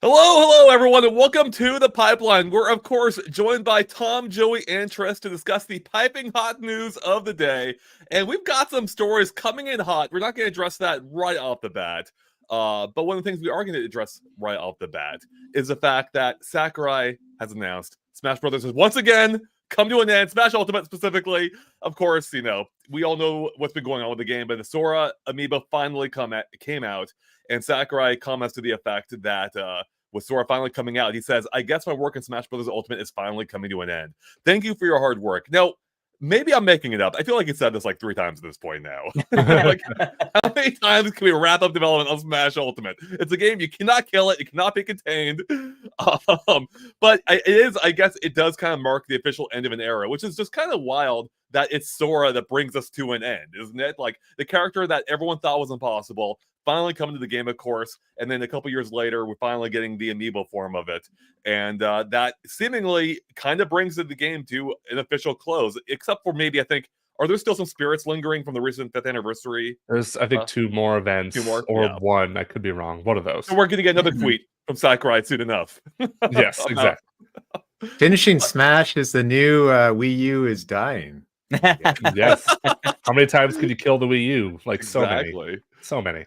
Hello, everyone, and welcome to The Pipeline. We're, of course, joined by Tom, Joey, and Triss to discuss the piping hot news of the day. And we've got some stories coming in hot. We're not going to address that right off the bat. But one of the things we are going to address right off the bat is the fact that Sakurai has announced Smash Brothers has once again come to an end. Smash Ultimate specifically. Of course, we all know what's been going on with the game, but the Sora amiibo finally came out. And Sakurai comments to the effect that with Sora finally coming out, he says, "I guess my work in Smash Bros. Ultimate is finally coming to an end. Thank you for your hard work." Now, maybe I'm making it up. I feel like he said this like 3 times at this point now. Like, how many times can we wrap up development of Smash Ultimate? It's a game you cannot kill it. It cannot be contained. But I guess it does kind of mark the official end of an era, which is just kind of wild that it's Sora that brings us to an end, isn't it? Like, the character that everyone thought was impossible finally coming to the game, of course, and then a couple years later, we're finally getting the amiibo form of it, and that seemingly kind of brings the game to an official close, except for maybe, I think, are there still some spirits lingering from the recent 5th anniversary? There's, I think, 2 more events, or 1. I could be wrong. One of those. So we're going to get another tweet from Sakurai soon enough. Yes, exactly. Finishing Smash is the new Wii U is dying. Yes. How many times could you kill the Wii U? Like, exactly. So many.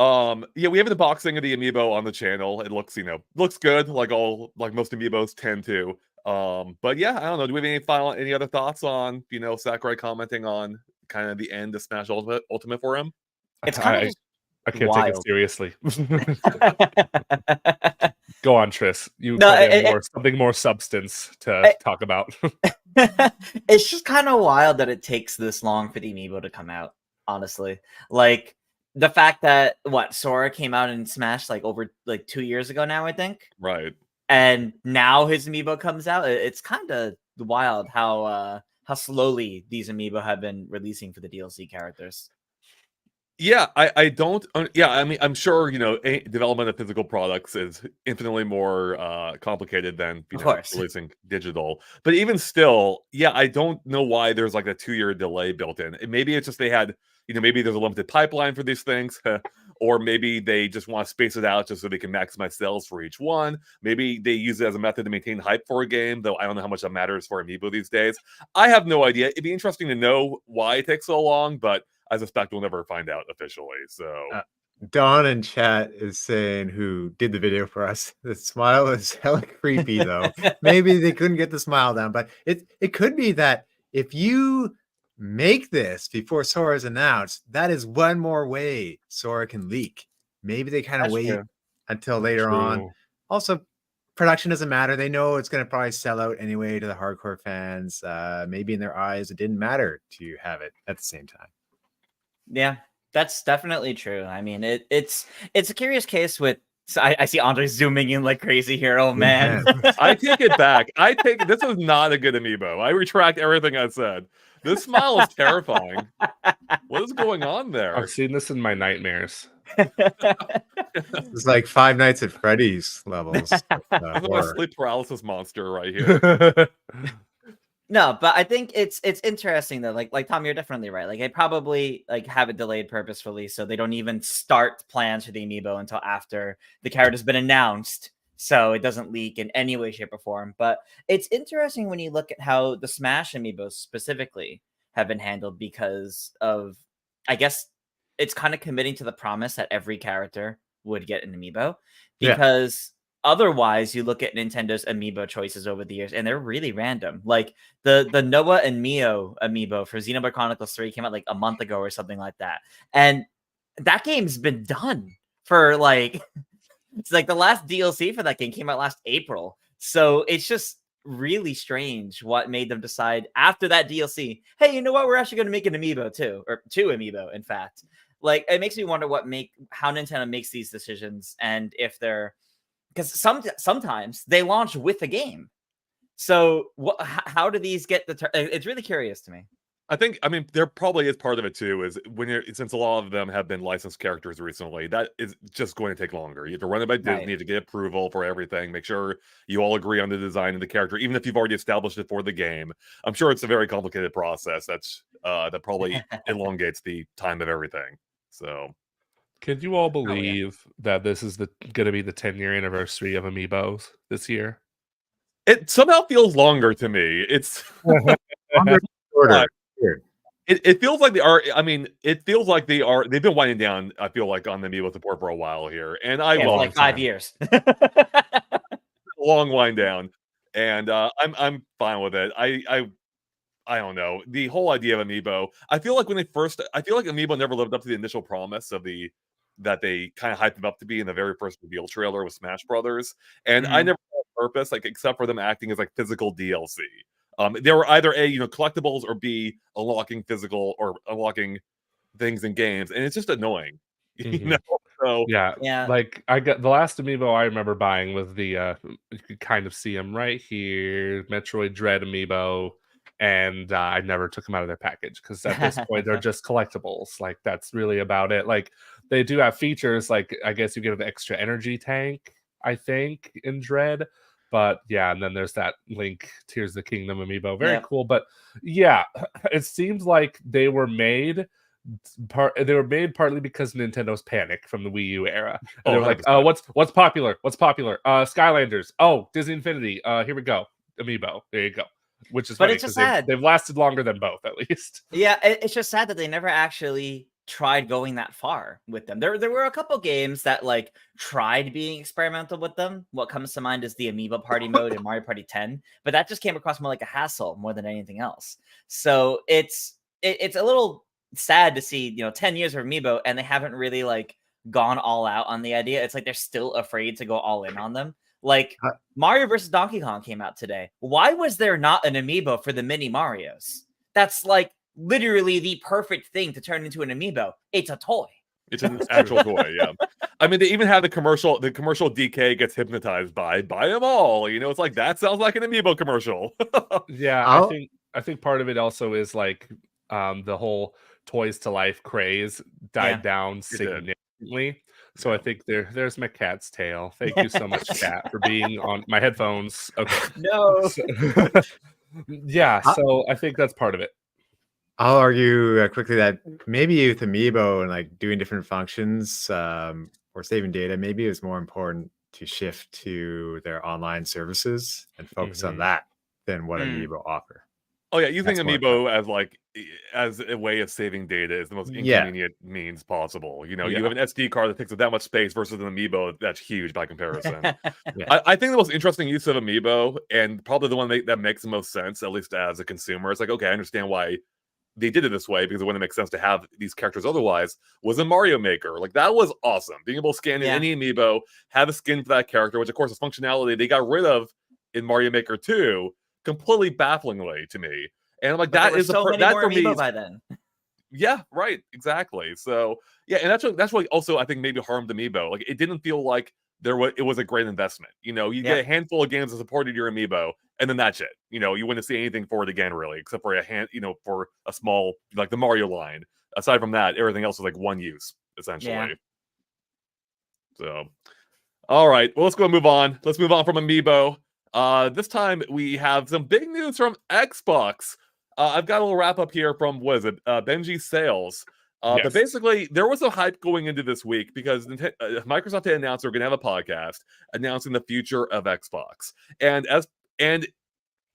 Yeah, we have the boxing of the amiibo on the channel. It looks, looks good, like most amiibos tend to. But yeah, I don't know. Do we have any other thoughts on, Sakurai commenting on kind of the end of Smash Ultimate for him? It's kind of I can't wild. take it seriously. Go on, Triss. You have something more substance to talk about. It's just kind of wild that it takes this long for the amiibo to come out, honestly. Like, the fact that Sora came out in Smash over 2 years ago now, I think. Right. And now his amiibo comes out. It's kind of wild how slowly these amiibo have been releasing for the DLC characters. Yeah, I don't. Yeah, I mean, I'm sure development of physical products is infinitely more complicated than releasing digital. But even still, yeah, I don't know why there's like a 2-year delay built in. Maybe it's just they had, maybe there's a limited pipeline for these things, or maybe they just want to space it out just so they can maximize sales for each one. Maybe they use it as a method to maintain hype for a game, though I don't know how much that matters for Amiibo these days. I have no idea. It'd be interesting to know why it takes so long, but I suspect we'll never find out officially. So Don in chat is saying, who did the video for us, the smile is hella creepy though. Maybe they couldn't get the smile down, but it could be that if you make this before Sora is announced, that is one more way Sora can leak. Maybe they kind of wait until later on. Also, production doesn't matter. They know it's going to probably sell out anyway to the hardcore fans. Maybe in their eyes, it didn't matter to have it at the same time. Yeah, that's definitely true. I mean, it's a curious case with. So I see Andre zooming in like crazy here. Oh man, I take it back. This is not a good amiibo. I retract everything I said. This smile is terrifying. What is going on there? I've seen this in my nightmares. It's like Five Nights at Freddy's levels. This is a sleep paralysis monster right here. No, but I think it's interesting though. Like Tom, you're definitely right. Like, they probably have it delayed purposefully, so they don't even start plans for the amiibo until after the character's been announced, so it doesn't leak in any way, shape, or form. But it's interesting when you look at how the Smash amiibos specifically have been handled, because of, I guess, it's kind of committing to the promise that every character would get an amiibo, because otherwise, you look at Nintendo's amiibo choices over the years, and they're really random. Like the Noah and Mio amiibo for Xenoblade Chronicles 3 came out like a month ago or something like that, and that game's been done for it's like the last DLC for that game came out last April. So it's just really strange what made them decide after that DLC, hey, you know what? We're actually going to make an amiibo too, or 2 amiibo, in fact. Like, it makes me wonder how Nintendo makes these decisions, and if they're, because sometimes they launch with a game. So how do these get it's really curious to me. I mean, there probably is part of it too, is since a lot of them have been licensed characters recently, that is just going to take longer. You have to run it by Disney to get approval for everything, make sure you all agree on the design of the character, even if you've already established it for the game. I'm sure it's a very complicated process that probably elongates the time of everything. So Can you all believe that this is going to be the 10-year anniversary of Amiibos this year? It somehow feels longer to me. It's Longer, shorter. Weird. it feels like they are. I mean, it feels like they are. They've been winding down. I feel like on the Amiibo support for a while here, and I Yeah, for will like 5 years. long wind down, and I'm fine with it. I don't know, the whole idea of Amiibo. I feel like I feel like Amiibo never lived up to the initial promise of that they kind of hyped them up to be in the very first reveal trailer with Smash Brothers, and I never saw a purpose, like except for them acting as like physical DLC. They were either A, collectibles, or B, unlocking physical or unlocking things in games, and it's just annoying. Mhm. So Yeah, like I got the last Amiibo I remember buying was the you could kind of see them right here, Metroid Dread Amiibo, and I never took them out of their package because at this point they're just collectibles. Like that's really about it. Like they do have features, like I guess you get an extra energy tank, I think, in Dread. But yeah, and then there's that Link Tears of the Kingdom Amiibo. Very cool. But yeah, it seems like they were made partly because Nintendo's panicked from the Wii U era. And they were like, 100%. what's popular? What's popular? Skylanders. Oh, Disney Infinity. Here we go. Amiibo. There you go. Which is funny because they've lasted longer than both, at least. Yeah, it's just sad that they never actually tried going that far with them. There were a couple games that like tried being experimental with them. What comes to mind is the Amiibo Party mode in Mario Party 10, but that just came across more like a hassle more than anything else. So it's a little sad to see 10 years of Amiibo and they haven't really like gone all out on the idea. It's like they're still afraid to go all in on them. Like Mario vs. Donkey Kong came out today. Why was there not an Amiibo for the mini Marios? That's like literally the perfect thing to turn into an Amiibo. It's a toy. It's an actual toy, yeah. I mean, they even have the commercial. The commercial DK gets hypnotized by buy them all. It's like that sounds like an Amiibo commercial. Yeah, I think part of it also is like the whole toys to life craze died down significantly. So I think there's my cat's tail. Thank you so much, cat, for being on my headphones. Okay. No. Yeah, so I think that's part of it. I'll argue quickly that maybe with Amiibo and like doing different functions or saving data, maybe it was more important to shift to their online services and focus on that than what Amiibo offer. Oh yeah, using Amiibo as a way of saving data is the most inconvenient means possible. You have an SD card that takes up that much space versus an Amiibo that's huge by comparison. I think the most interesting use of Amiibo, and probably the one that makes the most sense, at least as a consumer, it's like, okay, I understand why they did it this way because it wouldn't make sense to have these characters otherwise, was a Mario Maker. Like that was awesome. Being able to scan in any Amiibo, have a skin for that character, which of course is functionality they got rid of in Mario Maker 2, completely bafflingly to me. And I'm like, but that is so many that more for me Amiibo by then. Yeah, right, exactly. So yeah, and that's what also I think maybe harmed Amiibo. Like it didn't feel like it was a great investment. You get a handful of games that supported your Amiibo, and then that's it. You wouldn't see anything for it again, really, except for for a small, like the Mario line. Aside from that, everything else was like one use, essentially. Yeah. So, all right, well, let's go and move on. Let's move on from Amiibo. This time we have some big news from Xbox. I've got a little wrap up here from Benji Sales. But basically, there was a hype going into this week because Microsoft had announced they're going to have a podcast announcing the future of Xbox. And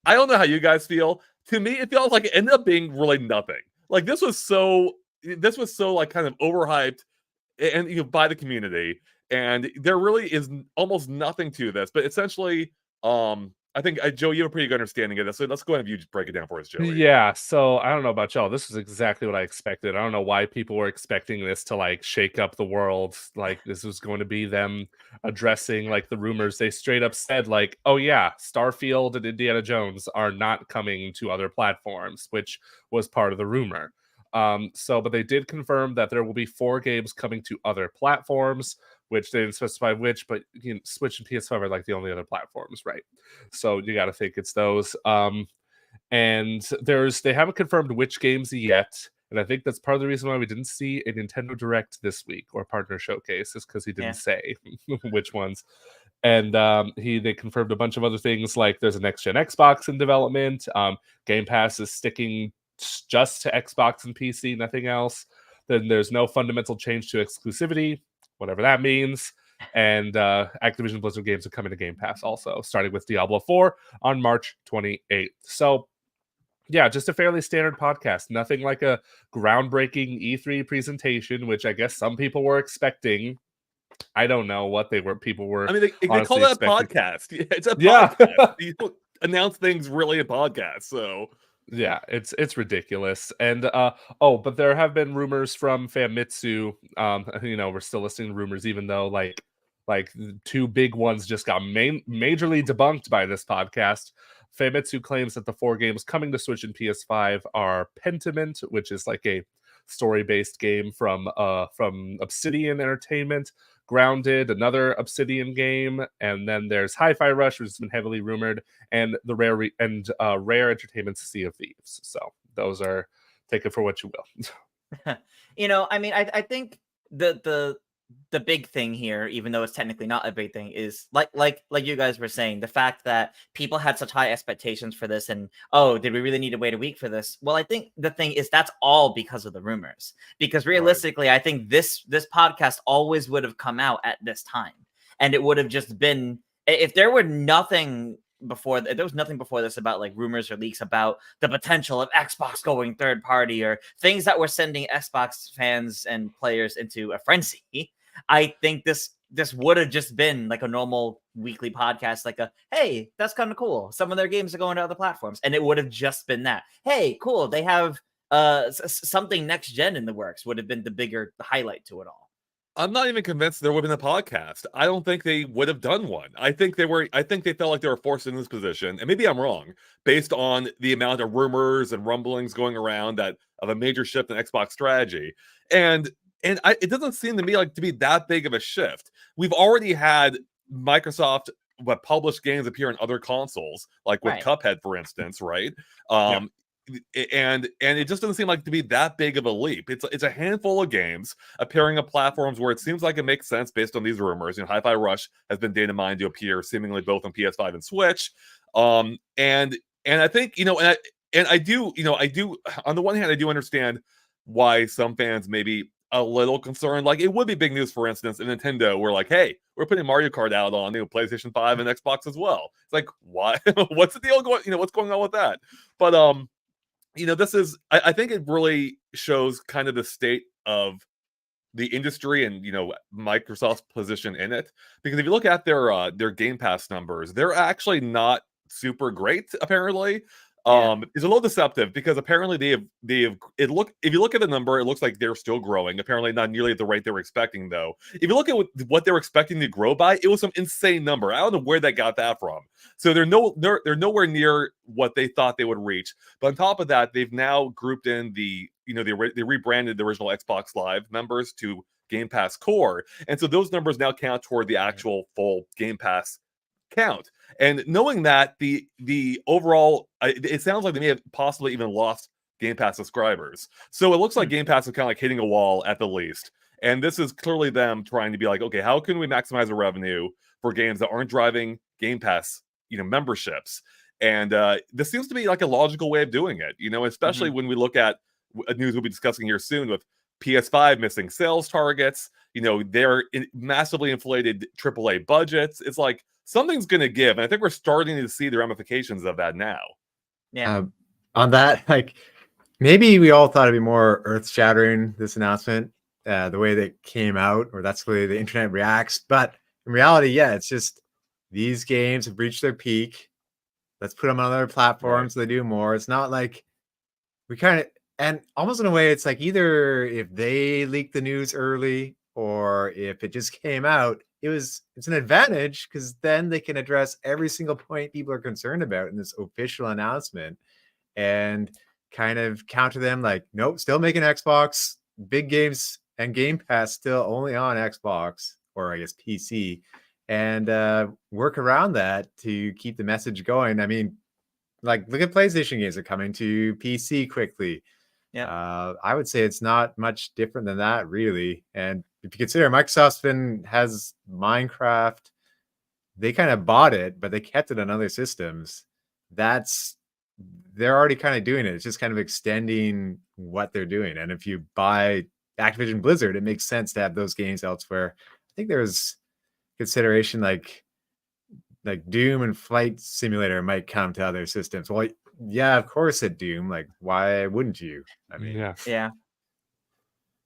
I don't know how you guys feel. To me, it feels like it ended up being really nothing. Like this was so like kind of overhyped and by the community. And there really is almost nothing to this. But essentially, I think, Joe, you have a pretty good understanding of this. So let's go ahead and you just break it down for us, Joey. Yeah, so I don't know about y'all. This is exactly what I expected. I don't know why people were expecting this to like shake up the world. Like this was going to be them addressing like the rumors. They straight up said like, oh yeah, Starfield and Indiana Jones are not coming to other platforms, which was part of the rumor. But they did confirm that there will be 4 games coming to other platforms, which they didn't specify which, but Switch and PS5 are like the only other platforms, right? So you got to think it's those. And they haven't confirmed which games yet, and I think that's part of the reason why we didn't see a Nintendo Direct this week or partner showcase, is because he didn't say which ones. And they confirmed a bunch of other things, like there's a next-gen Xbox in development. Game Pass is sticking just to Xbox and PC, nothing else. Then there's no fundamental change to exclusivity, whatever that means. And Activision Blizzard games are coming to Game Pass also, starting with Diablo 4 on March 28th. So yeah, just a fairly standard podcast. Nothing like a groundbreaking E3 presentation, which I guess some people were expecting. I don't know what people were. I mean, they call honestly that a expecting. podcast. It's a Yeah. podcast. You don't announce things really in podcasts. So Yeah, it's ridiculous. And but there have been rumors from Famitsu. We're still listening to rumors, even though like the two big ones just got majorly debunked by this podcast. Famitsu claims that the 4 games coming to Switch and PS5 are Pentiment, which is like a story-based game from Obsidian Entertainment, Grounded, another Obsidian game, and then there's Hi-Fi Rush, which has been heavily rumored, and the Rare Entertainment's Sea of Thieves. So those are, take it for what you will. I mean, I think the big thing here, even though it's technically not a big thing, is like you guys were saying, the fact that people had such high expectations for this, and did we really need to wait a week for this? Well, I think the thing is that's all because of the rumors. Because realistically, I think this podcast always would have come out at this time, and it would have just been, if there was nothing before this about like rumors or leaks about the potential of Xbox going third party or things that were sending Xbox fans and players into a frenzy, I think this would have just been like a normal weekly podcast, like hey, that's kind of cool, some of their games are going to other platforms, and it would have just been that. Hey, cool, they have something next gen in the works, would have been the bigger highlight to it all. I'm not even convinced there would have been a podcast. I don't think they would have done one. I think they felt like they were forced in this position, and maybe I'm wrong, based on the amount of rumors and rumblings going around of a major shift in Xbox strategy. And it doesn't seem to me like to be that big of a shift. We've already had Microsoft published games appear on other consoles, like with Cuphead, for instance, right? And it just doesn't seem like to be that big of a leap. It's a handful of games appearing on platforms where it seems like it makes sense based on these rumors. Hi-Fi Rush has been data mined to appear seemingly both on PS5 and Switch. And I think I do on the one hand I do understand why some fans may be a little concerned. Like, it would be big news, for instance, if Nintendo were like, hey, we're putting Mario Kart out on PlayStation 5 and Xbox as well. It's like, why? What's the deal going? What's going on with that? But this is, I think it really shows kind of the state of the industry and Microsoft's position in it. Because if you look at their Game Pass numbers, they're actually not super great, apparently. It's a little deceptive because apparently if you look at the number, it looks like they're still growing. Apparently not nearly at the rate they were expecting, though. If you look at what they were expecting to grow by, it was some insane number. I don't know where they got that from. So they're nowhere near what they thought they would reach. But on top of that, they've now grouped in they rebranded the original Xbox Live members to Game Pass Core, and so those numbers now count toward the actual full Game Pass count. And knowing that the overall, it sounds like they may have possibly even lost Game Pass subscribers. So it looks like Game Pass is kind of like hitting a wall at the least. And this is clearly them trying to be like, okay, how can we maximize the revenue for games that aren't driving Game Pass, memberships? And this seems to be like a logical way of doing it, especially when we look at news we'll be discussing here soon with PS5 missing sales targets. They're massively inflated AAA budgets. It's like, something's going to give, and I think we're starting to see the ramifications of that now. Yeah. On that, like, maybe we all thought it'd be more earth-shattering, this announcement, the way that came out, or that's the way the internet reacts. But in reality, it's just these games have reached their peak. Let's put them on other platforms so they do more. It's not like we kind of, and almost in a way, it's like either if they leaked the news early or if it just came out, it's an advantage because then they can address every single point people are concerned about in this official announcement and kind of counter them like, nope, still making Xbox, big games and Game Pass still only on Xbox, or I guess PC, and work around that to keep the message going. I mean, like, look at PlayStation games are coming to PC quickly. I would say it's not much different than that, really. And if you consider Microsoft has Minecraft, they kind of bought it, but they kept it on other systems. They're already kind of doing it. It's just kind of extending what they're doing. And if you buy Activision Blizzard, it makes sense to have those games elsewhere. I think there's consideration like Doom and Flight Simulator might come to other systems. Well, yeah, of course at Doom. Like, why wouldn't you? I mean, Yeah.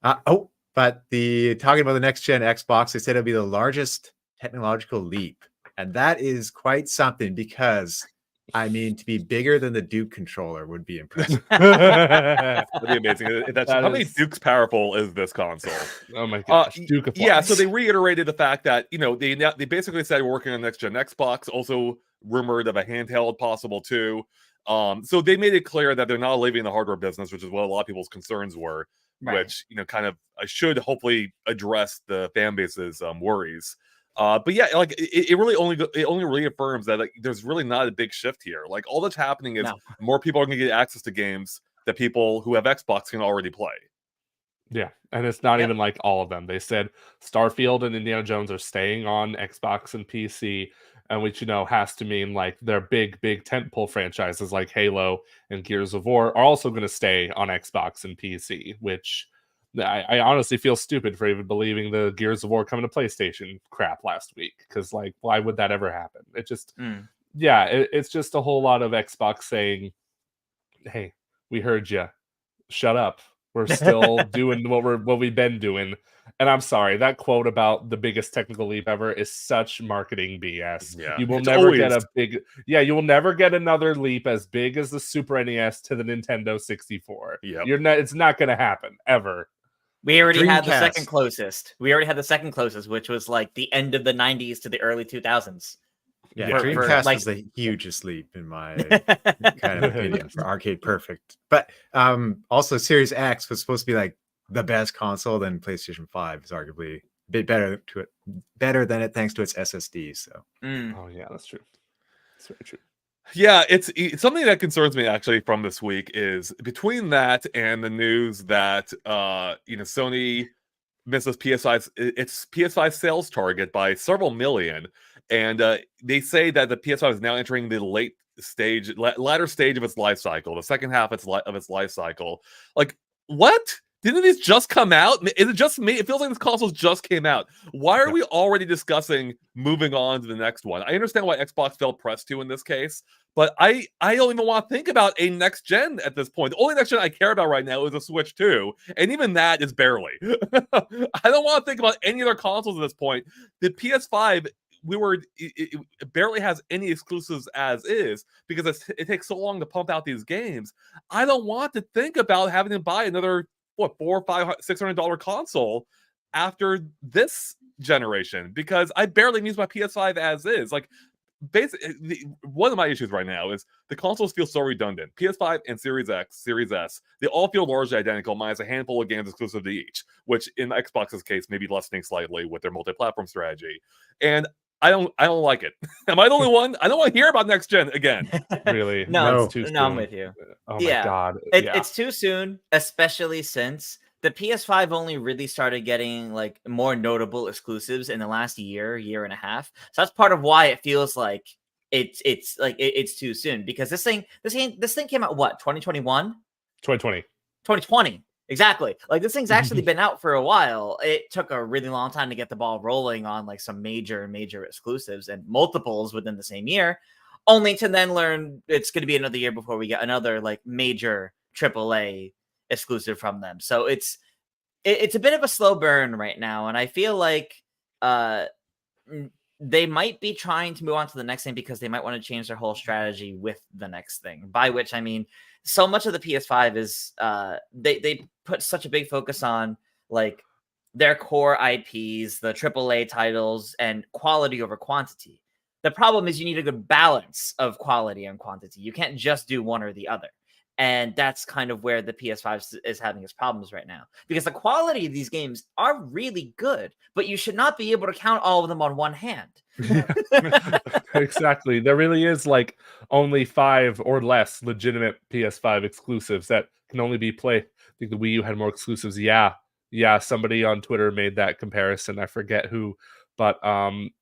but talking about the next gen Xbox, they said it'll be the largest technological leap, and that is quite something because, I mean, to be bigger than the Duke controller would be impressive. That'd be amazing. That How many is- Duke's powerful is this console? Oh my gosh, Duke of Yeah, so Flies. they reiterated the fact that, you know, they basically said we're working on next gen Xbox, also rumored of a handheld possible too. So they made it clear that they're not leaving the hardware business, which is what a lot of people's concerns were, which, you know, kind of should hopefully address the fan base's worries. But yeah, like it only reaffirms that like there's really not a big shift here. Like all that's happening is more people are going to get access to games that people who have Xbox can already play. Yeah, and it's not even like all of them. They said Starfield and Indiana Jones are staying on Xbox and PC, and which, you know, has to mean like their big tentpole franchises like Halo and Gears of War are also going to stay on Xbox and PC, which I honestly feel stupid for even believing the Gears of War coming to PlayStation crap last week, because like, why would that ever happen? It just it's just a whole lot of Xbox saying, hey, we heard you, shut up, we're still doing what we've been doing. And I'm sorry, that quote about the biggest technical leap ever is such marketing BS. Yeah, You will never you will never get another leap as big as the Super NES to the Nintendo 64. It's not going to happen ever. We already had the second closest. Which was like the end of the 90s to the early 2000s. Yeah, Dreamcast was the hugest leap in my kind of opinion for Arcade Perfect. But also Series X was supposed to be like the best console. Then PlayStation 5 is arguably a bit better than it thanks to its SSD. So oh yeah, that's true. That's very true. Yeah, it's something that concerns me actually from this week is between that and the news that Sony misses its PS5 sales target by several million, and they say that the PS5 is now entering the latter stage of its life cycle, the second half of its life cycle. Like, what? Didn't these just come out? Is it just me? It feels like this console just came out. Why are we already discussing moving on to the next one? I understand why Xbox felt pressed to in this case, but I don't even want to think about a next gen at this point. The only next gen I care about right now is a Switch 2, and even that is barely. I don't want to think about any other consoles at this point. The PS5, it barely has any exclusives as is because it takes so long to pump out these games. I don't want to think about having to buy another $400, $500, $600 console after this generation because I barely use my PS5 as is. Like, basically, one of my issues right now is the consoles feel so redundant. PS5 and Series X, Series S, they all feel largely identical, minus a handful of games exclusive to each, which in Xbox's case may be lessening slightly with their multi-platform strategy. And I don't like it. Am I the only one? I don't want to hear about next gen again. Really? No, too soon. I'm with you. Oh my god. It's too soon, especially since the PS5 only really started getting like more notable exclusives in the last year and a half. So that's part of why it feels like it's too soon, because this thing came out what, 2021? 2020. Exactly. Like, this thing's actually been out for a while. It took a really long time to get the ball rolling on like some major exclusives and multiples within the same year, only to then learn it's going to be another year before we get another like major AAA exclusive from them. So it's a bit of a slow burn right now, and I feel like they might be trying to move on to the next thing because they might want to change their whole strategy with the next thing, by which I mean so much of the PS5 is they put such a big focus on like their core IPs, the AAA titles, and quality over quantity. The problem is you need a good balance of quality and quantity. You can't just do one or the other. And that's kind of where the PS5 is having its problems right now, because the quality of these games are really good, but you should not be able to count all of them on one hand. Exactly. There really is like only 5 or less legitimate PS5 exclusives that can only be played. I think the Wii U had more exclusives. Yeah. Somebody on Twitter made that comparison. I forget who, but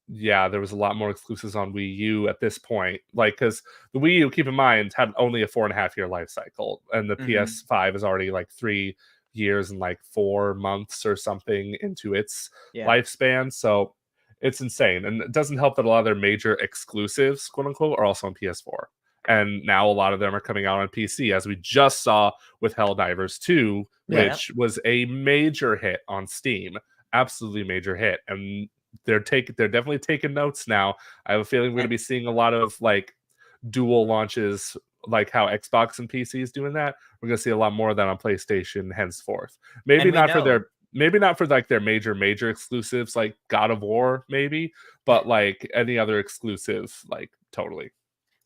there was a lot more exclusives on Wii U at this point. Like, because the Wii U, keep in mind, had only a 4.5 year life cycle, and the PS5 is already like 3 years and like 4 months or something into its Yeah. lifespan. So it's insane. And it doesn't help that a lot of their major exclusives, quote unquote, are also on PS4. And now a lot of them are coming out on PC, as we just saw with Helldivers 2, Yeah. which was a major hit on Steam. Absolutely major hit. And they're definitely taking notes now. I have a feeling we're going to be seeing a lot of like dual launches, like how Xbox and PC is doing that. We're going to see a lot more of that on PlayStation henceforth. Maybe not for like their major exclusives like God of War, maybe, but like any other exclusive, like totally.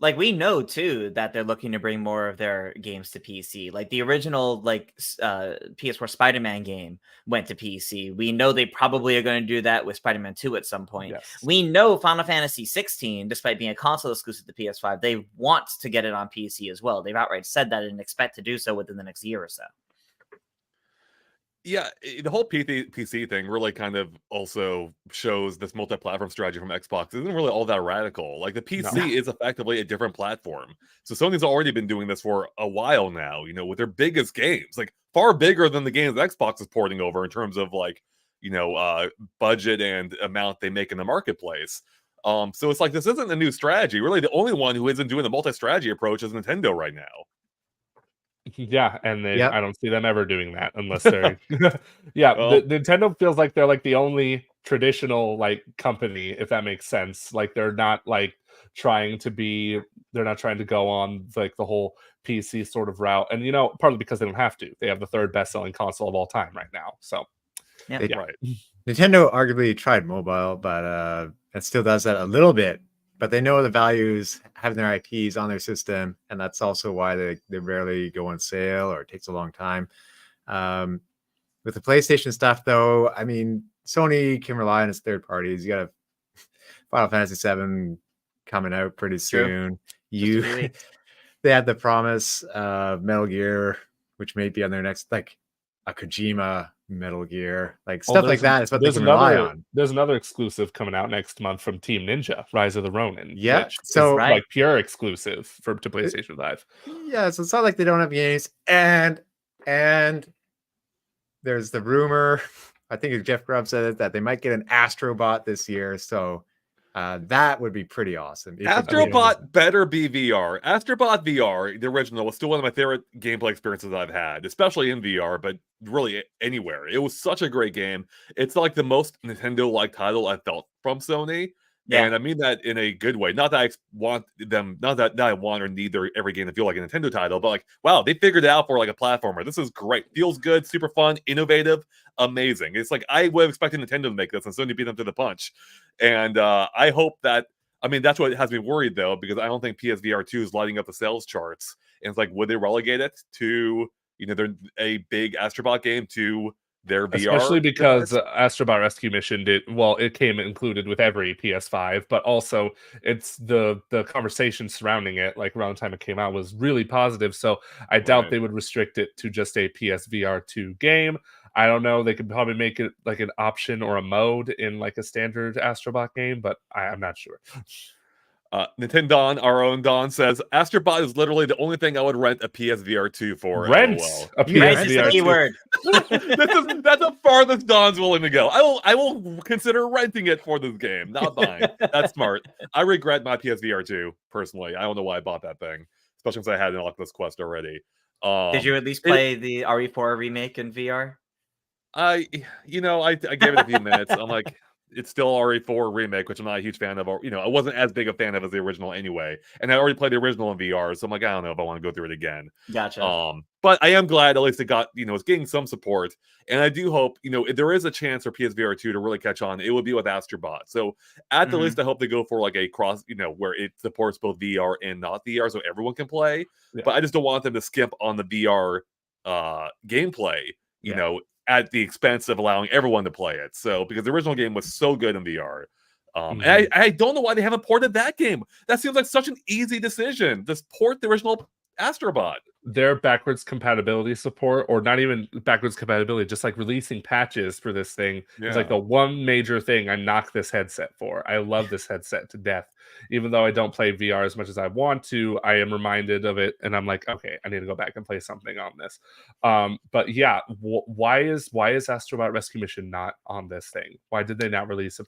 Like, we know too that they're looking to bring more of their games to PC. Like the original PS4 Spider-Man game went to PC. We know they probably are going to do that with Spider-Man 2 at some point. Yes. We know Final Fantasy 16, despite being a console exclusive to PS5, they want to get it on PC as well. They've outright said that and expect to do so within the next year or so. Yeah, the whole PC thing really kind of also shows this multi-platform strategy from Xbox isn't really all that radical. Like the PC is effectively a different platform. So Sony's already been doing this for a while now, you know, with their biggest games, like far bigger than the games Xbox is porting over in terms of like, you know, budget and amount they make in the marketplace. So it's like this isn't a new strategy. Really, the only one who isn't doing the multi-strategy approach is Nintendo right now. Yeah, and I don't see them ever doing that unless they're Well, Nintendo feels like they're like the only traditional like company, if that makes sense. Like they're not trying to go on like the whole PC sort of route. And you know, partly because they don't have to. They have the third best-selling console of all time right now. So right. Nintendo arguably tried mobile, but it still does that a little bit. But they know the values having their IPs on their system, and that's also why they rarely go on sale or it takes a long time. With the PlayStation stuff, though, I mean, Sony can rely on its third parties. You got a Final Fantasy VII coming out pretty soon. They had the promise of Metal Gear, which may be on their next, like a Kojima Metal Gear, like stuff like that is what they can rely on. There's another exclusive coming out next month from Team Ninja, Rise of the Ronin. Yeah, which so is like pure exclusive to PlayStation 5. Yeah, so it's not like they don't have games, and there's the rumor, I think Jeff Grubb said it, that they might get an Astrobot this year. So that would be pretty awesome. Astrobot better be VR. Astrobot VR, the original, was still one of my favorite gameplay experiences I've had, especially in VR, but really anywhere. It was such a great game. It's like the most Nintendo-like title I've felt from Sony. Yeah. And I mean that in a good way. Not that I want them, not that I want or need their every game to feel like a Nintendo title, but like, wow, they figured it out for like a platformer. This is great. Feels good, super fun, innovative, amazing. It's like I would have expected Nintendo to make this and Sony beat them to the punch. And I hope that, I mean, that's what has me worried though, because I don't think PSVR 2 is lighting up the sales charts. And it's like, would they relegate it to, you know, they're a big Astrobot game to their VR, especially because Astrobot Rescue Mission it came included with every PS5, but also it's the conversation surrounding it, like around the time it came out, was really positive. So I doubt they would restrict it to just a PSVR 2 game. I don't know. They could probably make it like an option or a mode in like a standard Astrobot game, but I'm not sure. Nintendo, our own Don, says Astrobot is literally the only thing I would rent a PSVR 2 for. Rent a PSVR 2. Word. That's the farthest Don's willing to go. I will consider renting it for this game, not buying. That's smart. I regret my PSVR 2 personally. I don't know why I bought that thing, especially since I had an Oculus Quest already. Did you at least play the RE4 remake in VR? I gave it a few minutes. I'm like, it's still RE4 remake, which I'm not a huge fan of. Or, I wasn't as big a fan of as the original anyway. And I already played the original in VR, so I'm like, I don't know if I want to go through it again. Gotcha. But I am glad at least it got, it's getting some support. And I do hope, if there is a chance for PSVR 2 to really catch on, it would be with Astrobot. So at the least, I hope they go for like a cross, where it supports both VR and not VR, so everyone can play. Yeah. But I just don't want them to skip on the VR gameplay, at the expense of allowing everyone to play it. So, because the original game was so good in VR. And I don't know why they haven't ported that game. That seems like such an easy decision. Just port the original Astrobot. their backwards compatibility support, or not even backwards compatibility, just like releasing patches for this thing is like the one major thing I knock this headset for. I love this headset to death. Even though I don't play VR as much as I want to, I am reminded of it, and I'm like, okay, I need to go back and play something on this. But yeah, why is Astrobot Rescue Mission not on this thing? Why did they not release a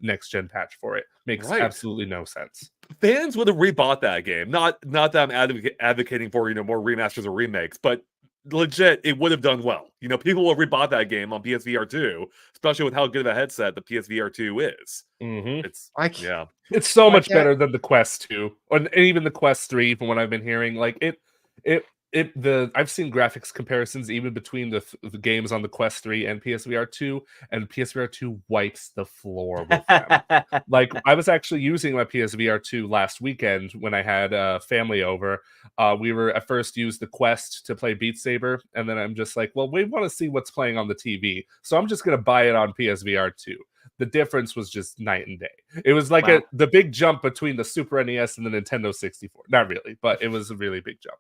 next gen patch for it? Makes absolutely no sense. Fans would have rebought that game. Not that I'm advocating for more remasters or remakes, but legit, it would have done well. People will rebought that game on PSVR 2, especially with how good of a headset the PSVR 2 is. Mm-hmm. It's so much better than the Quest 2, and even the Quest 3. From what I've been hearing, like I've seen graphics comparisons even between the games on the Quest 3 and PSVR 2, and PSVR 2 wipes the floor with them. Like, I was actually using my PSVR 2 last weekend when I had family over. We were at first used the Quest to play Beat Saber, and then I'm just like, well, we want to see what's playing on the TV, so I'm just going to buy it on PSVR 2. The difference was just night and day. It was like the big jump between the Super NES and the Nintendo 64. Not really, but it was a really big jump.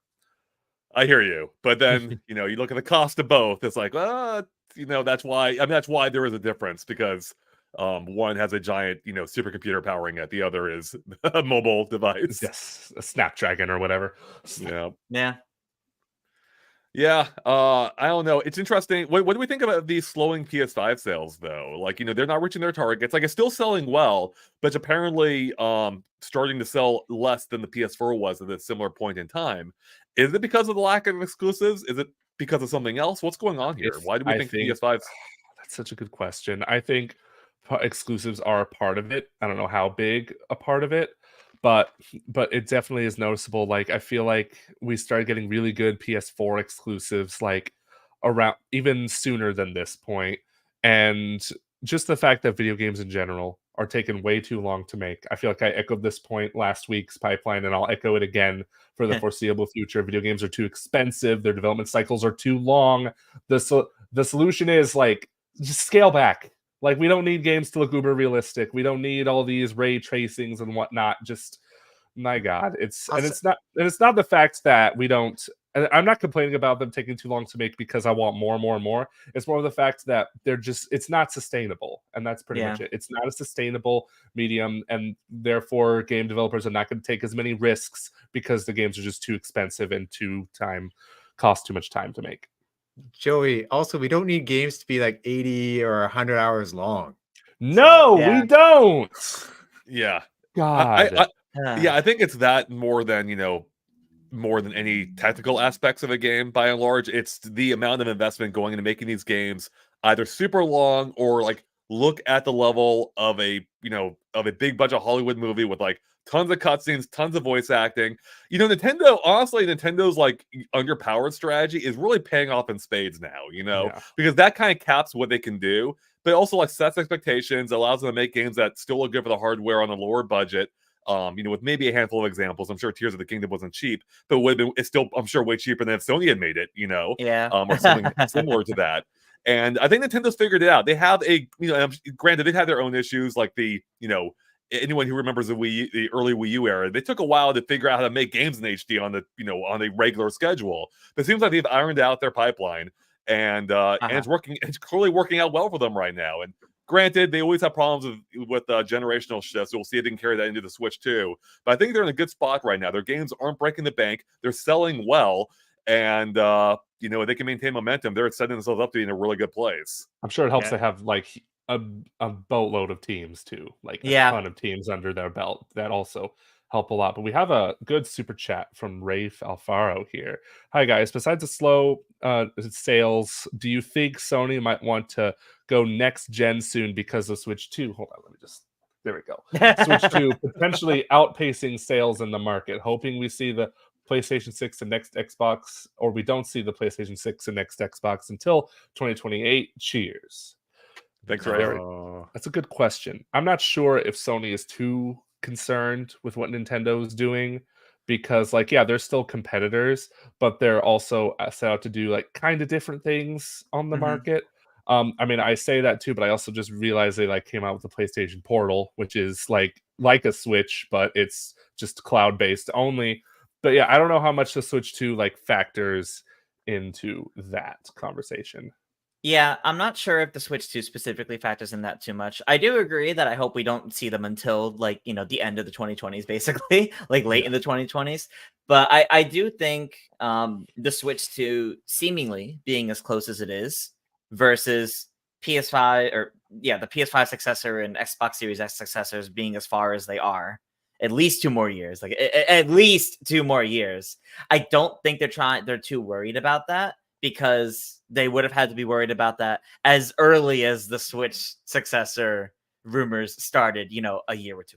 I hear you, but then you look at the cost of both. It's like, that's why there is a difference, because one has a giant supercomputer powering it, the other is a mobile device. Yes, a Snapdragon or whatever. Yeah. I don't know. It's interesting. What do we think about these slowing PS5 sales, though? Like, they're not reaching their targets. Like, it's still selling well, but it's apparently starting to sell less than the PS4 was at a similar point in time. Is it because of the lack of exclusives? Is it because of something else? What's going on here? Why do we think PS5's... That's such a good question. I think exclusives are a part of it. I don't know how big a part of it, but it definitely is noticeable. Like, I feel like we started getting really good PS4 exclusives like around even sooner than this point. And just the fact that video games in general are taking way too long to make. I feel like I echoed this point last week's pipeline, and I'll echo it again for the foreseeable future. Video games are too expensive. Their development cycles are too long. The solution is like, just scale back. Like, we don't need games to look uber realistic. We don't need all these ray tracings and whatnot. Just, my God, it's not the fact that we don't. And I'm not complaining about them taking too long to make because I want more and more and more. It's more of the fact that it's not sustainable. And that's pretty much it. It's not a sustainable medium. And therefore, game developers are not going to take as many risks because the games are just too expensive and cost too much time to make. Joey, also, we don't need games to be like 80 or 100 hours long. No, we don't. Yeah. God. I think it's that more than any technical aspects of a game. By and large, it's the amount of investment going into making these games either super long or like look at the level of a big budget Hollywood movie with like tons of cutscenes, tons of voice acting. Nintendo's like underpowered strategy is really paying off in spades now, because that kind of caps what they can do, but also like sets expectations, allows them to make games that still look good for the hardware on a lower budget. With maybe a handful of examples. I'm sure Tears of the Kingdom wasn't cheap, but it's still, I'm sure, way cheaper than if Sony had made it, or something similar to that. And I think Nintendo's figured it out. They have granted, they've had their own issues, like anyone who remembers the early Wii U era, they took a while to figure out how to make games in HD on a regular schedule. But it seems like they've ironed out their pipeline, and it's working. It's clearly working out well for them right now. And granted, they always have problems with generational shifts, so we'll see if they can carry that into the Switch too. But I think they're in a good spot right now. Their games aren't breaking the bank. They're selling well, and they can maintain momentum. They're setting themselves up to be in a really good place. I'm sure it helps to have like a boatload of teams too, like a ton of teams under their belt. That also help a lot. But we have a good super chat from Rafe Alfaro here. Hi guys, besides the slow sales, do you think Sony might want to go next gen soon because of Switch 2? Hold on, there we go. Switch 2 potentially outpacing sales in the market, hoping we see the PlayStation 6 and next Xbox, or we don't see the PlayStation 6 and next Xbox until 2028. Cheers. Thanks, Ray. That's a good question. I'm not sure if Sony is too concerned with what Nintendo's doing, because they're still competitors, but they're also set out to do like kind of different things on the market. I say that too, but I also just realized they came out with the PlayStation Portal, which is like a Switch, but it's just cloud-based only. But yeah, I don't know how much the Switch 2 like factors into that conversation. Yeah, I'm not sure if the Switch 2 specifically factors in that too much. I do agree that I hope we don't see them until like, the end of the 2020s, basically, like late in the 2020s. But I do think the Switch 2 seemingly being as close as it is versus PS5 the PS5 successor and Xbox Series X successors being as far as they are. At least 2 more years, like at least 2 more years. I don't think they're too worried about that, because they would have had to be worried about that as early as the Switch successor rumors started, a year or 2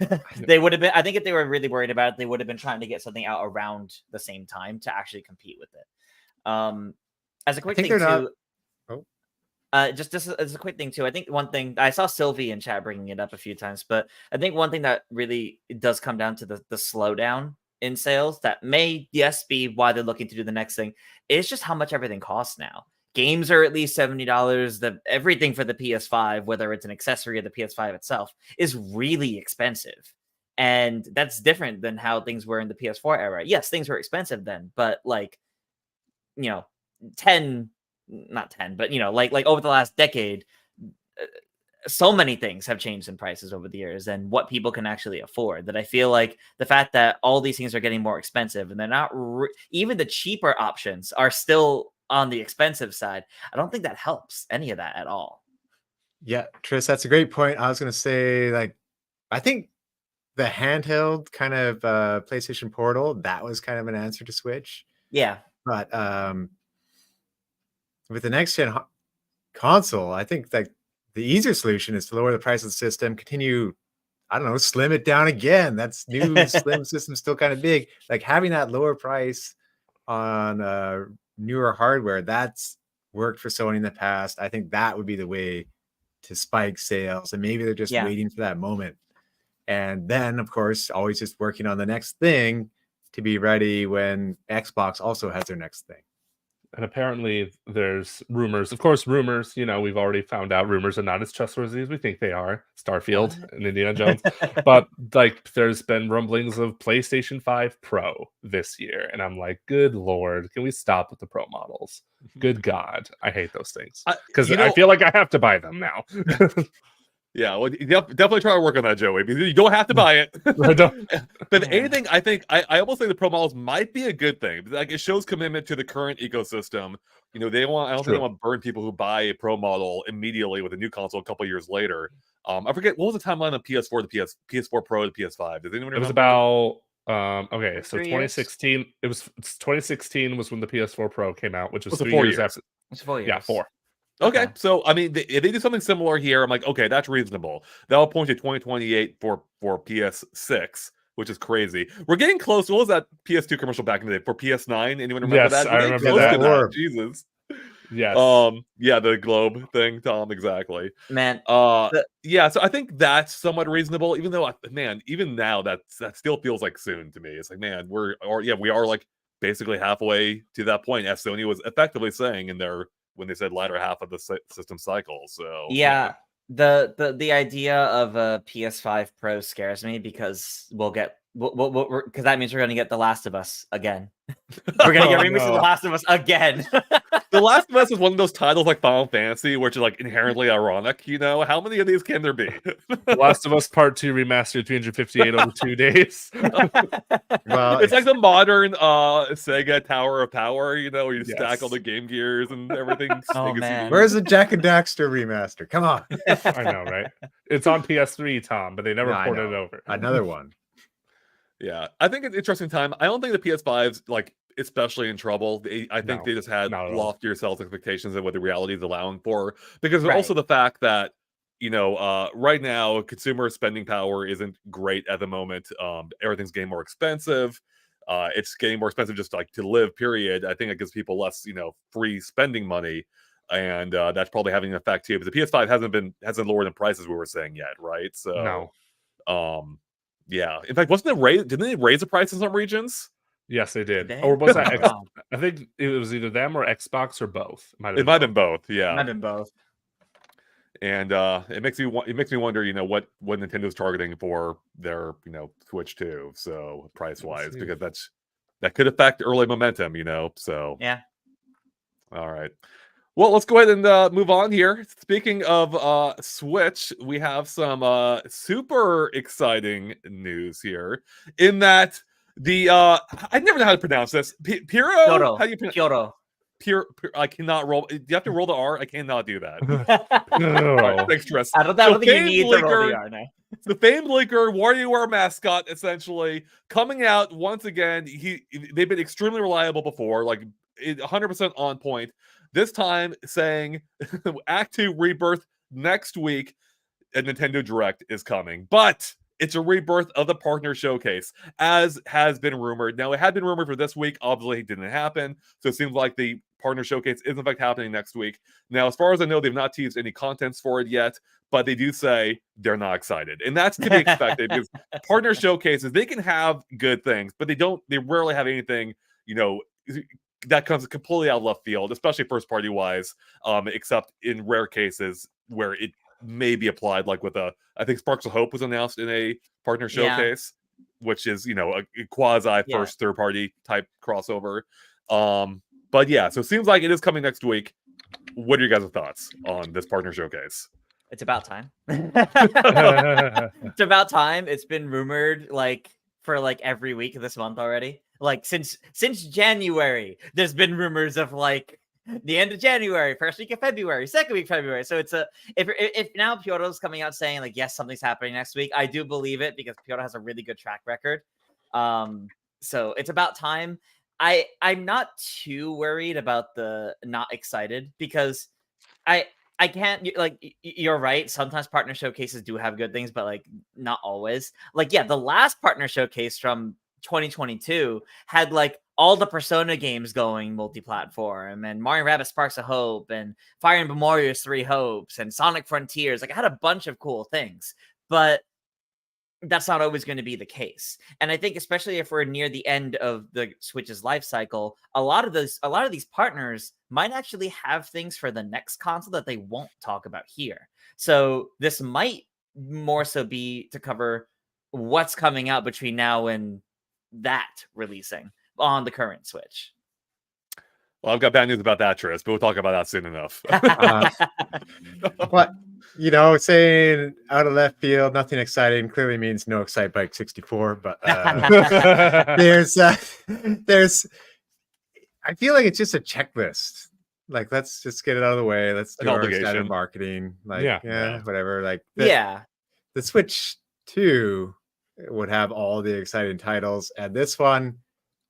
ago. They would have been, I think if they were really worried about it, they would have been trying to get something out around the same time to actually compete with it. As a quick thing too, just as a quick thing too, I think one thing I saw Sylvie in chat bringing it up a few times, but I think one thing that really does come down to the slowdown in sales that may be why they're looking to do the next thing is just how much everything costs now. Games are at least $70. Everything for the PS5, whether it's an accessory of the PS5 itself, is really expensive. And that's different than how things were in the PS4 era. Yes, things were expensive then, but like, 10, not 10, but like over the last decade, so many things have changed in prices over the years and what people can actually afford, that I feel like the fact that all these things are getting more expensive and they're not even the cheaper options are still on the expensive side. I don't think that helps any of that at all. Yeah, Tris, that's a great point. I was going to say, like, I think the handheld kind of PlayStation Portal, that was kind of an answer to Switch. Yeah. But with the next gen console, I think that the easier solution is to lower the price of the system, continue, I don't know, slim it down again. That's new slim system, still kind of big. Like having that lower price on newer hardware, that's worked for Sony in the past. I think that would be the way to spike sales. And maybe they're just waiting for that moment. And then, of course, always just working on the next thing to be ready when Xbox also has their next thing. And apparently there's rumors. Of course, rumors, we've already found out rumors are not as trustworthy as we think they are. Starfield and Indiana Jones. But like there's been rumblings of PlayStation 5 Pro this year. And I'm like, good Lord, can we stop with the Pro models? Good God. I hate those things. Because I feel like I have to buy them now. Yeah, well, definitely try to work on that, Joey, because you don't have to buy it. But anything, I think, I almost think the Pro models might be a good thing. Like, it shows commitment to the current ecosystem. I don't think they want to burn people who buy a Pro model immediately with a new console a couple years later. I forget, what was the timeline of PS4 to PS4 Pro to PS5? Does anyone remember? It was about, so 2016. years? It was 2016 was when the PS4 Pro came out, which was 3 years after. It's 4 years. Yeah, 4. Okay, so I mean, if they do something similar here, I'm like, okay, that's reasonable. That'll point to 2028 for PS6, which is crazy. We're getting close. What was that PS2 commercial back in the day for PS9? Anyone remember that? I remember that. Jesus. Yes. Yeah, the globe thing, Tom. Exactly. Man. Yeah. So I think that's somewhat reasonable. Even though, even now, that still feels like soon to me. It's like, man, we are like basically halfway to that point, as Sony was effectively saying in their, when they said latter half of the system cycle. So yeah, the idea of a PS5 Pro scares me, because because that means we're gonna get The Last of Us again. We're gonna get remakes of The Last of Us again. The Last of Us is one of those titles like Final Fantasy, which is like inherently ironic. How many of these can there be? The Last of Us Part 2 remastered 358 over 2 days. Well, it's like the modern Sega Tower of Power, where you stack all the Game Gears and everything. Oh, man. Where's the Jack and Daxter remaster? Come on. I know, right? It's on PS3, Tom, but they never ported it over. Another one. Yeah, I think it's an interesting time. I don't think the PS5's like especially in trouble. I think they just had loftier sales expectations than what the reality is allowing for. Because also the fact that right now consumer spending power isn't great at the moment. Everything's getting more expensive. It's getting more expensive just like to live. Period. I think it gives people less free spending money, and that's probably having an effect too. But the PS5 hasn't lowered in prices we were saying yet, right? So yeah. In fact, didn't they raise the price in some regions? Yes, they did. Or was that I think it was either them or Xbox or both. It might have been both. Yeah. Might have been both. And it makes me wonder, what Nintendo's targeting for their, Switch 2, so price-wise, because that could affect early momentum, so Yeah. all right. Well, let's go ahead and move on here. Speaking of Switch, we have some super exciting news here. In that I never know how to pronounce this. Piro? Kyoto. How do you pronounce? Kyoto. I cannot roll. Do you have to roll the R? I cannot do that. I All right, thanks, Tress. don't think you need to roll the R now. The famed leaker, WarioWare mascot, essentially coming out once again. They've been extremely reliable before, like 100% on point. This time saying Act 2 Rebirth next week at Nintendo Direct is coming. But it's a rebirth of the partner showcase, as has been rumored. Now, it had been rumored for this week. Obviously, it didn't happen. So it seems like the partner showcase is, in fact, happening next week. Now, as far as I know, they've not teased any contents for it yet, but they do say they're not excited. And that's to be expected because partner showcases, they can have good things, but they rarely have anything, that comes completely out of left field, especially first party wise, except in rare cases where it may be applied, like with I think Sparks of Hope was announced in a partner showcase, which is, a quasi first third party type crossover. But yeah, so it seems like it is coming next week. What are your guys' thoughts on this partner showcase? It's about time. It's about time. It's been rumored for every week of this month already. Since January, there's been rumors of the end of January, first week of February, second week of February. So it's if now Pyoto's coming out saying yes, something's happening next week, I do believe it because Pyoto has a really good track record. So it's about time. I'm not too worried about the not excited because I can't you're right. Sometimes partner showcases do have good things, but not always. The last partner showcase from 2022 had all the Persona games going multi-platform, and Mario & Rabbids Sparks of Hope, and Fire Emblem Warriors 3 Hopes, and Sonic Frontiers. It had a bunch of cool things, but that's not always going to be the case. And I think especially if we're near the end of the Switch's life cycle, a lot of these partners might actually have things for the next console that they won't talk about here. So this might more so be to cover what's coming out between now and that releasing on the current Switch. Well, I've got bad news about that, Tris, but we'll talk about that soon enough. But saying out of left field, nothing exciting clearly means no Excitebike 64. But there's I feel like it's just a checklist. Let's just get it out of the way. Let's do our standard marketing. Whatever. The Switch 2 would have all the exciting titles, and this one,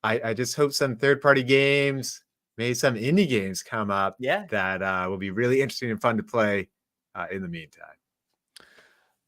I just hope some third-party games, maybe some indie games come up that will be really interesting and fun to play in the meantime.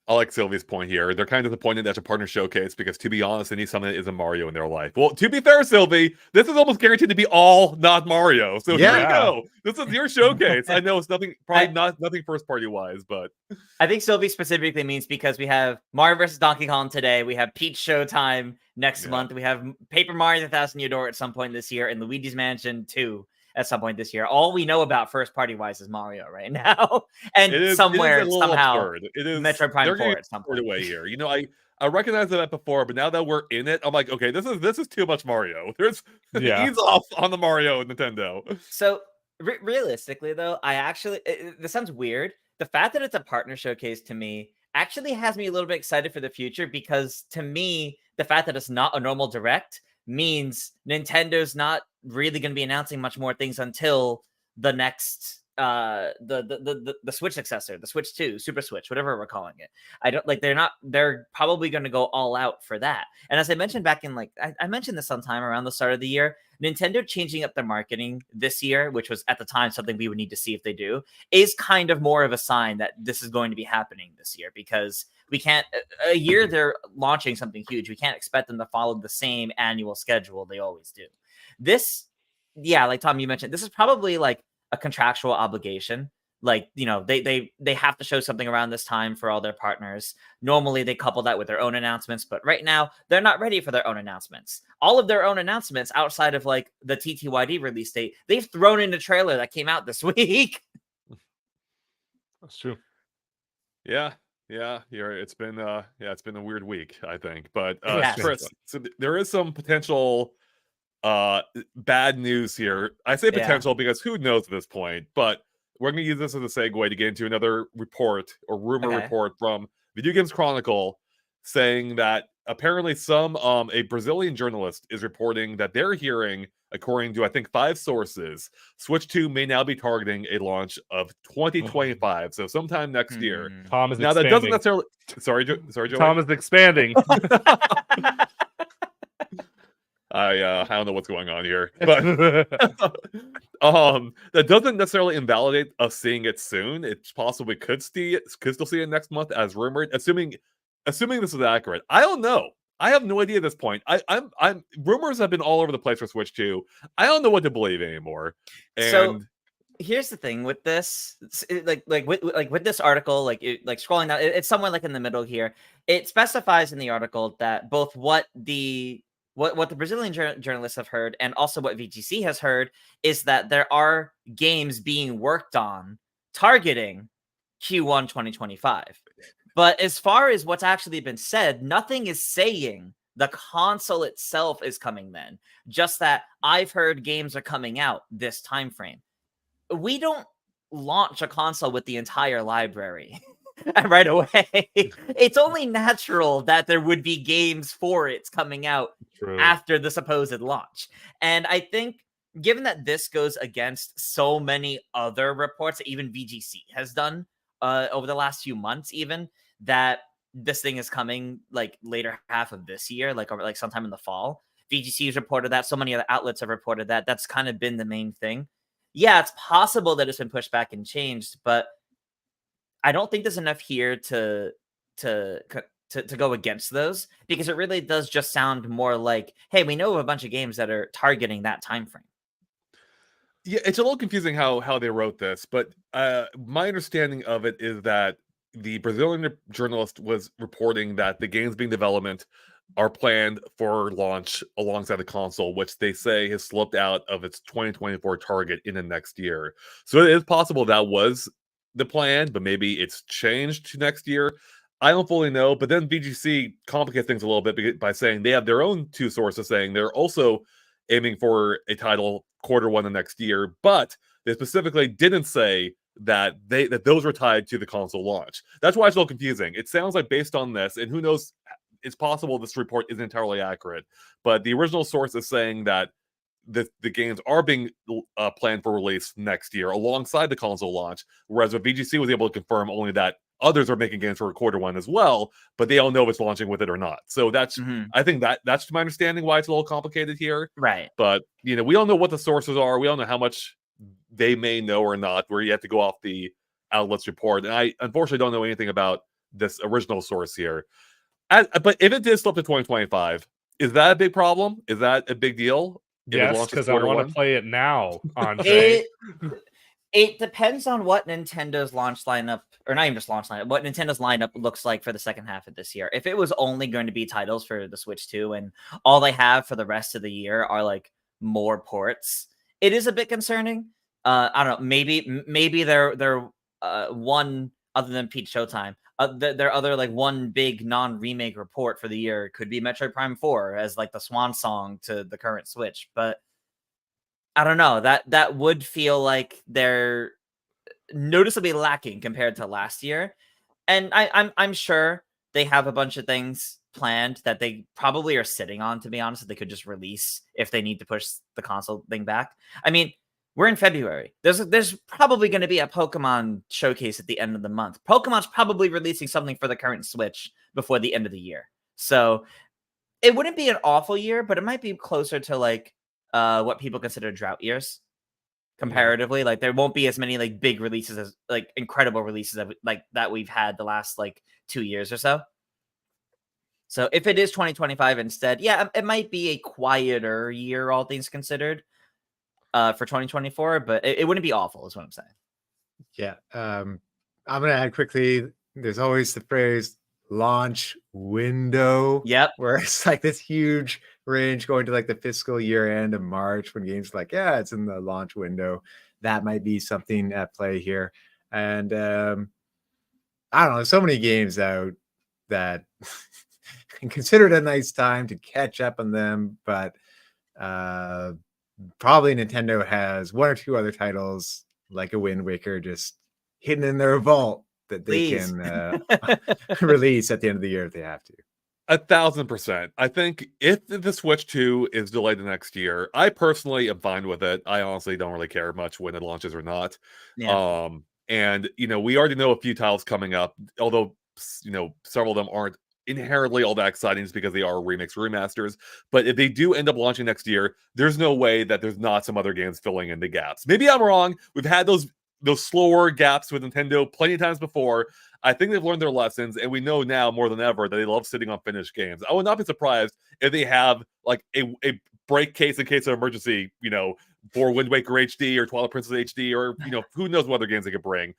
I like Sylvie's point here. They're kind of disappointed that's a partner showcase because, to be honest, they need something that isn't Mario in their life. Well, to be fair, Sylvie, this is almost guaranteed to be all not Mario. So here you go. This is your showcase. I know it's nothing first party wise, but I think Sylvie specifically means because we have Mario vs. Donkey Kong today. We have Peach Showtime next month. We have Paper Mario: The 1,000-Year Door at some point this year, and Luigi's Mansion 2 at some point this year. All we know about first party wise is Mario right now, and somehow it is Metroid Prime 4 at some point. Away here, I recognized that before, but now that we're in it, I'm like, okay, this is too much Mario. There's ease off on the Mario and Nintendo. So realistically, though, this sounds weird. The fact that it's a partner showcase to me actually has me a little bit excited for the future because to me, the fact that it's not a normal Direct means Nintendo's not really going to be announcing much more things until the next the Switch successor, the Switch 2, Super Switch, whatever we're calling it. They're probably going to go all out for that. And as I mentioned back in I mentioned this sometime around the start of the year, Nintendo changing up their marketing this year, which was at the time something we would need to see if they do, is kind of more of a sign that this is going to be happening this year because we can't a year they're launching something huge. We can't expect them to follow the same annual schedule they always do. This, like Tom, you mentioned, this is probably a contractual obligation. They have to show something around this time for all their partners. Normally they couple that with their own announcements, but right now they're not ready for their own announcements. All of their own announcements outside of the TTYD release date, they've thrown in a trailer that came out this week. That's true. Yeah, it's been it's been a weird week, I think. But Yes. Chris, so there is some potential bad news here. I say Yeah. potential because who knows at this point, but we're gonna use this as a segue to get into another report or rumor Okay. report from Video Games Chronicle saying that apparently a Brazilian journalist is reporting that they're hearing, according to I think 5 sources, Switch 2 may now be targeting a launch of 2025, so sometime next year. Hmm. Tom is Now that doesn't expanding. necessarily sorry, Joey. Tom is expanding. I don't know what's going on here, but that doesn't necessarily invalidate us seeing it soon. It's possible we could still see it next month as rumored, assuming this is accurate. I don't know. I have no idea at this point. I'm rumors have been all over the place for Switch 2. I don't know what to believe anymore. So And here's the thing with this, with this article, scrolling down, it's somewhere like in the middle here. It specifies in the article that both what the Brazilian journalists have heard and also what VGC has heard is that there are games being worked on targeting Q1 2025. But as far as what's actually been said, nothing is saying the console itself is coming then. Just that I've heard games are coming out this time frame. We don't launch a console with the entire library right away. It's only natural that there would be games for it coming out True. after the supposed launch. And I think given that this goes against so many other reports that even VGC has done over the last few months, even that this thing is coming like later half of this year, like sometime in the fall. VGC has reported that. So many other outlets have reported that. That's kind of been the main thing. Yeah, it's possible that it's been pushed back and changed, but I don't think there's enough here to go against those, because it really does just sound more like, hey, we know of a bunch of games that are targeting that time frame. yeah, it's a little confusing how they wrote this, but my understanding of it is that the Brazilian journalist was reporting that the games being development are planned for launch alongside the console, which they say has slipped out of its 2024 target in the next year. So it is possible that was the plan, but maybe it's changed to next year. I don't fully know, but then VGC complicates things a little bit by saying they have their own 2 sources saying they're also aiming for a title Q1 the next year, but they specifically didn't say that those were tied to the console launch. That's why it's a little confusing. It sounds like based on this, and who knows, it's possible this report isn't entirely accurate, but the original source is saying that the games are being planned for release next year alongside the console launch, whereas what VGC was able to confirm only that others are making games for Q1 as well, but they don't know if it's launching with it or not. So that's I think that's my understanding why it's a little complicated here. Right. But we don't know what the sources are. We don't know how much they may know or not, where you have to go off the outlet's report. And I unfortunately don't know anything about this original source here. But if it did slip to 2025, is that a big problem? Is that a big deal? Yes, because I want to play it now, Andre. It depends on what Nintendo's launch lineup, or not even just launch lineup, what Nintendo's lineup looks like for the second half of this year. If it was only going to be titles for the Switch 2 and all they have for the rest of the year are like more ports, it is a bit concerning. I don't know. Maybe they're one other than Peach Showtime. Their other like one big non-remake report for the year could be Metroid Prime 4 as like the swan song to the current Switch, but I don't know. That would feel like they're noticeably lacking compared to last year. And I'm sure they have a bunch of things planned that they probably are sitting on, to be honest, that they could just release if they need to push the console thing back. I mean, we're in February. There's probably going to be a Pokemon showcase at the end of the month. Pokemon's probably releasing something for the current Switch before the end of the year. So it wouldn't be an awful year, but it might be closer to like what people consider drought years comparatively. Like there won't be as many like big releases as like incredible releases that we've had the last like 2 years or so. So if it is 2025 instead, yeah, it might be a quieter year, all things considered, for 2024, but it wouldn't be awful, is what I'm saying. Yeah. I'm gonna add quickly. There's always the phrase launch window. Yep. Where it's like this huge range going to like the fiscal year end of March when games like, yeah, it's in the launch window. That might be something at play here. And I don't know. There's so many games out that consider it a nice time to catch up on them, but probably Nintendo has one or two other titles like a Wind Waker just hidden in their vault that they Please. can release at the end of the year if they have to. 1,000%. I think if the Switch 2 is delayed the next year, I personally am fine with it. I honestly don't really care much when it launches or not. Yeah. And we already know a few titles coming up, although several of them aren't inherently all that exciting just because they are remakes, remasters. But if they do end up launching next year, there's no way that there's not some other games filling in the gaps. Maybe I'm wrong. We've had those slower gaps with Nintendo plenty of times before. I think they've learned their lessons, and we know now more than ever that they love sitting on finished games. I would not be surprised if they have like a break case in case of emergency, for Wind Waker HD or Twilight Princess HD, or who knows what other games they could bring.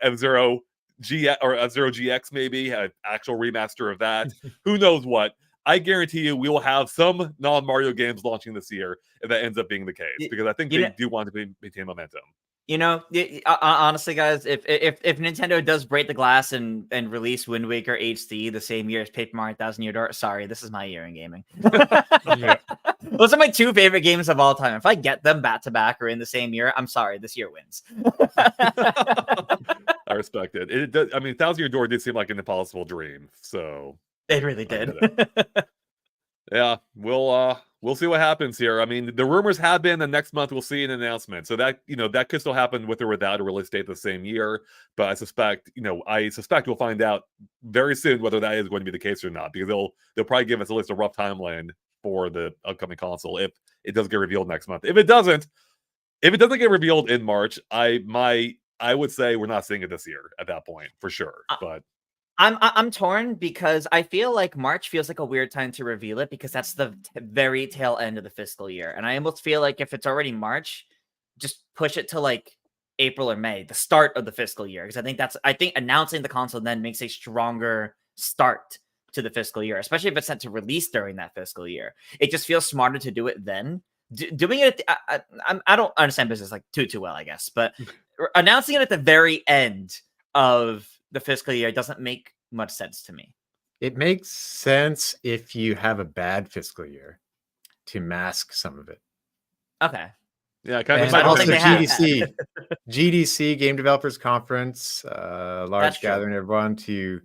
F-Zero G or F-Zero GX maybe, an actual remaster of that. Who knows what? I guarantee you we will have some non-Mario games launching this year if that ends up being the case, because I think they do want to maintain momentum. Honestly, guys, if Nintendo does break the glass and release Wind Waker HD the same year as Paper Mario Thousand Year Door, sorry, this is my year in gaming. Those are my two favorite games of all time. If I get them back to back or in the same year, I'm sorry, this year wins. I respect it. It does. I mean, Thousand Year Door did seem like an impossible dream, so it really did. Yeah, we'll see what happens here. I mean, the rumors have been that next month we'll see an announcement. So that that could still happen with or without a release date the same year. But I suspect we'll find out very soon whether that is going to be the case or not, because they'll probably give us at least a rough timeline for the upcoming console if it does get revealed next month. If it doesn't get revealed in March, I would say we're not seeing it this year at that point for sure. But I'm torn because I feel like March feels like a weird time to reveal it because that's the very tail end of the fiscal year. And I almost feel like if it's already March, just push it to like April or May, the start of the fiscal year. Because I think announcing the console then makes a stronger start to the fiscal year, especially if it's set to release during that fiscal year. It just feels smarter to do it then. Doing it, I don't understand business like too well, I guess. But announcing it at the very end of the fiscal year doesn't make much sense to me. It makes sense if you have a bad fiscal year to mask some of it. Okay. Yeah, kind of. And also GDC Game Developers Conference, large gathering of everyone to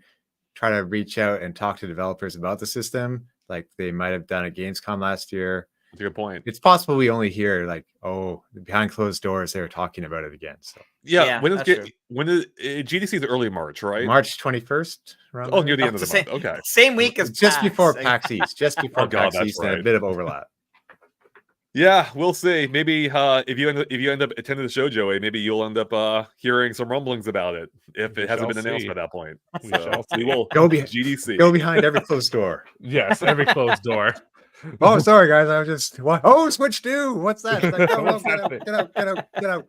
try to reach out and talk to developers about the system, like they might have done at Gamescom last year. That's a good point. It's possible we only hear like, oh, behind closed doors they were talking about it again. So when is GDC is early March, right? March 21st. Oh, near the end of the month. Okay, same week as just PAX. before PAX East. Just before PAX East, and a bit of overlap. Yeah, we'll see. Maybe if you end up attending the show, Joey, maybe you'll end up hearing some rumblings about it if it hasn't been announced by that point. We will go GDC. Go behind every closed door. Yes, every closed door. Oh, sorry guys, I was just Switch 2. What's that? Like, get out.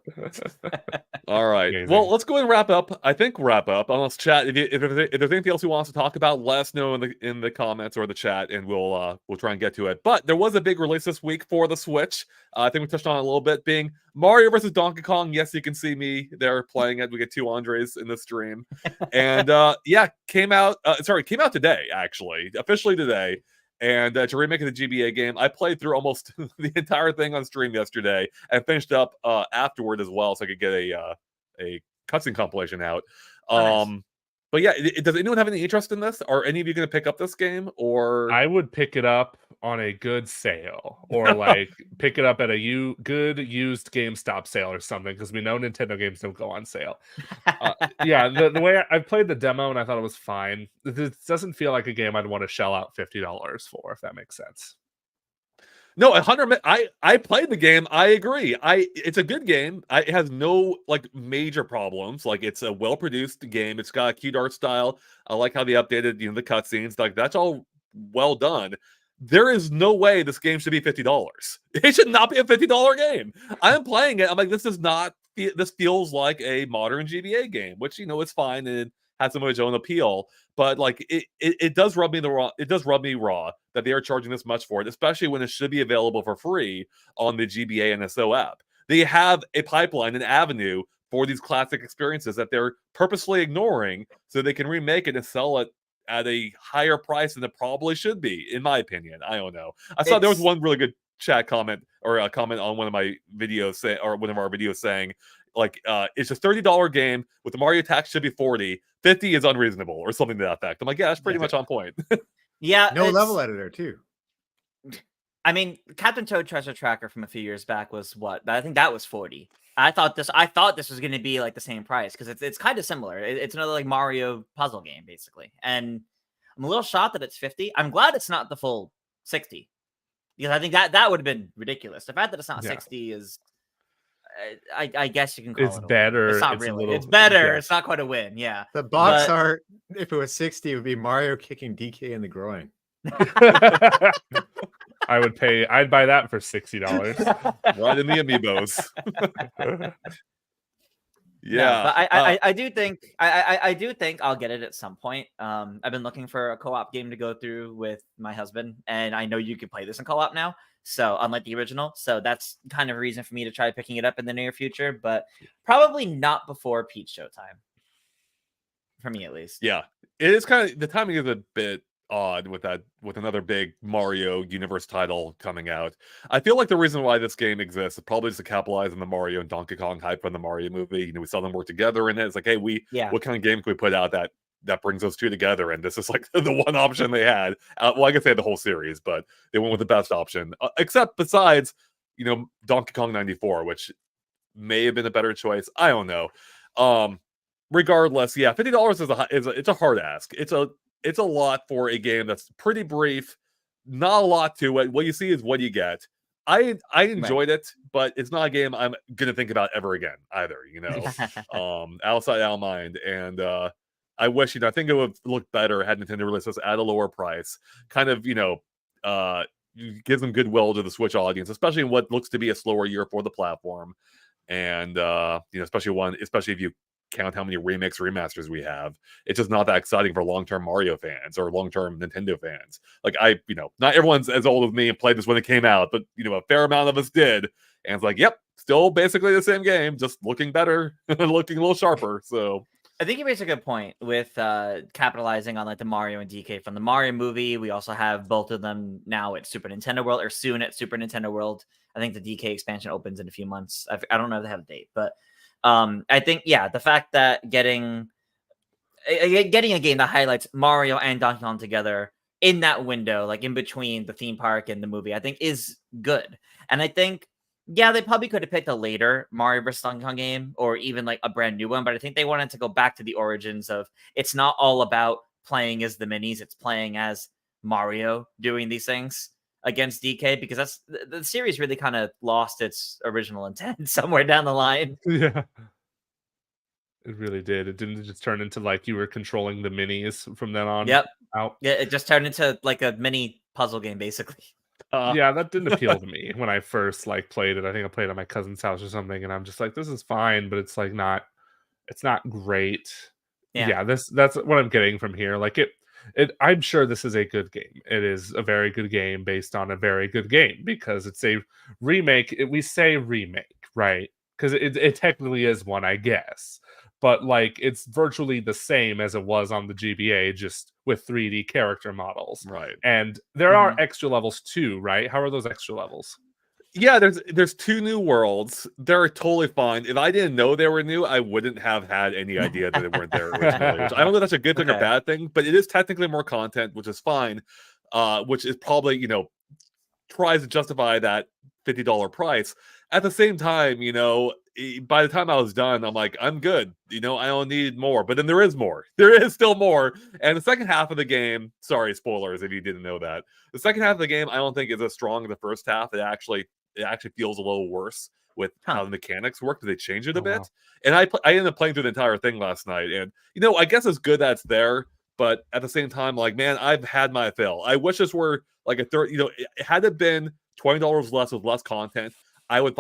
All right. Amazing. Well, let's go ahead and wrap up. Unless chat, if there's anything else you want us to talk about, let us know in the comments or the chat, and we'll try and get to it. But there was a big release this week for the Switch. I think we touched on it a little bit, being Mario versus Donkey Kong. Yes, you can see me there playing it. We get two Andres in the stream, and came out today, actually, officially today. And to remake of the GBA game, I played through almost the entire thing on stream yesterday and finished up afterward as well, so I could get a cutscene compilation out. Nice. But yeah, does anyone have any interest in this? Are any of you going to pick up this game? Or I would pick it up on a good sale, or like pick it up at a good used GameStop sale or something, because we know Nintendo games don't go on sale. The way I played the demo and I thought it was fine. It doesn't feel like a game I'd want to shell out $50 for, if that makes sense. No, 100. I played the game. I agree. It's a good game. It has no like major problems. Like, it's a well-produced game. It's got a cute art style. I like how they updated the cutscenes. Like, that's all well done. There is no way this game should be $50. It should not be a $50 game. I'm playing it. I'm like, this feels like a modern GBA game, which is fine and it has some of its own appeal. But like, it does rub me raw that they are charging this much for it, especially when it should be available for free on the GBA NSO app. They have a pipeline, an avenue for these classic experiences that they're purposely ignoring so they can remake it and sell it at a higher price than it probably should be, in my opinion. I don't know. I saw there was one really good chat comment or a comment on one of my videos or one of our videos saying, like, it's a $30 game with the Mario tax should be 40. 50 is unreasonable or something to that effect. I'm like, yeah, that's pretty much on point. Yeah. No level editor too. I mean, Captain Toad Treasure Tracker from a few years back was what? I think that was 40. I thought this was going to be like the same price because it's kind of similar. It's another like Mario puzzle game basically, and I'm a little shocked that it's 50. I'm glad it's not the full 60 because I think that would have been ridiculous. The fact that it's not 60 is, I guess you can call it better. It's not really. It's better. It's not quite a win. Yeah. The box art, if it was 60, it would be Mario kicking DK in the groin. I'd buy that for $60. Right in the amiibos. Yeah. No, but I do think I do think I'll get it at some point. I've been looking for a co-op game to go through with my husband, and I know you can play this in co-op now. So unlike the original, so that's kind of a reason for me to try picking it up in the near future, but probably not before Peach Showtime. For me, at least. Yeah, it is kind of the timing is a bit odd with another big Mario universe title coming out. I feel like the reason why this game exists is probably just to capitalize on the Mario and Donkey Kong hype from the Mario movie. We saw them work together in it. It's like, hey, what kind of game can we put out that brings those two together? And this is like the one option they had. Well, I guess they had the whole series, but they went with the best option, except besides, Donkey Kong 94, which may have been a better choice. I don't know. Regardless, yeah, $50 it's a hard ask. It's a lot for a game that's pretty brief, not a lot to it. What you see is what you get. I enjoyed it, but it's not a game I'm gonna think about ever again either. Outside out of mind. And I wish I think it would look better had Nintendo released this at a lower price. Kind of give some goodwill to the Switch audience, especially in what looks to be a slower year for the platform. And especially if you count how many remakes remasters we have, it's just not that exciting for long-term Mario fans or long-term Nintendo fans. Like not everyone's as old as me and played this when it came out, but a fair amount of us did, and it's like, yep, still basically the same game, just looking better, looking a little sharper. So I think you raised a good point with capitalizing on like the Mario and DK from the Mario movie. We also have both of them now at Super Nintendo World, or soon at Super Nintendo World. I think the DK expansion opens in a few months. I don't know if they have a date, but I think, the fact that getting a game that highlights Mario and Donkey Kong together in that window, like in between the theme park and the movie, I think is good. And I think, they probably could have picked a later Mario vs. Donkey Kong game or even like a brand new one, but I think they wanted to go back to the origins of it's not all about playing as the minis, it's playing as Mario doing these things against DK, because that's the series really kind of lost its original intent somewhere down the line. Yeah, it really did. It didn't just turn into like you were controlling the minis from then on. Yep. Out. Yeah, it just turned into like a mini puzzle game basically. Yeah, that didn't appeal to me when I first played it. I think I played at my cousin's house or something, and I'm just like, this is fine, but it's like it's not great. Yeah, that's what I'm getting from here. Like I'm sure this is a good game. It is a very good game based on a very good game because it's a remake. We say remake, right? Because it technically is one, I guess. But it's virtually the same as it was on the GBA, just with 3D character models. Right. And there are extra levels too, right? How are those extra levels? Yeah, there's 2 new worlds. They're totally fine. If I didn't know they were new, I wouldn't have had any idea that they weren't there originally. Which I don't know if that's a good thing or bad thing, but it is technically more content, which is fine. Which is probably, tries to justify that $50 price. At the same time, by the time I was done, I'm like, I'm good. I don't need more. But then there is more. There is still more. And the second half of the game, sorry, spoilers if you didn't know that. The second half of the game, I don't think is as strong as the first half. It actually feels a little worse with how the mechanics work. They change it a bit. Wow. And I ended up playing through the entire thing last night. And, I guess it's good that it's there. But at the same time, man, I've had my fill. I wish this were like a third, had it been $20 less with less content, I would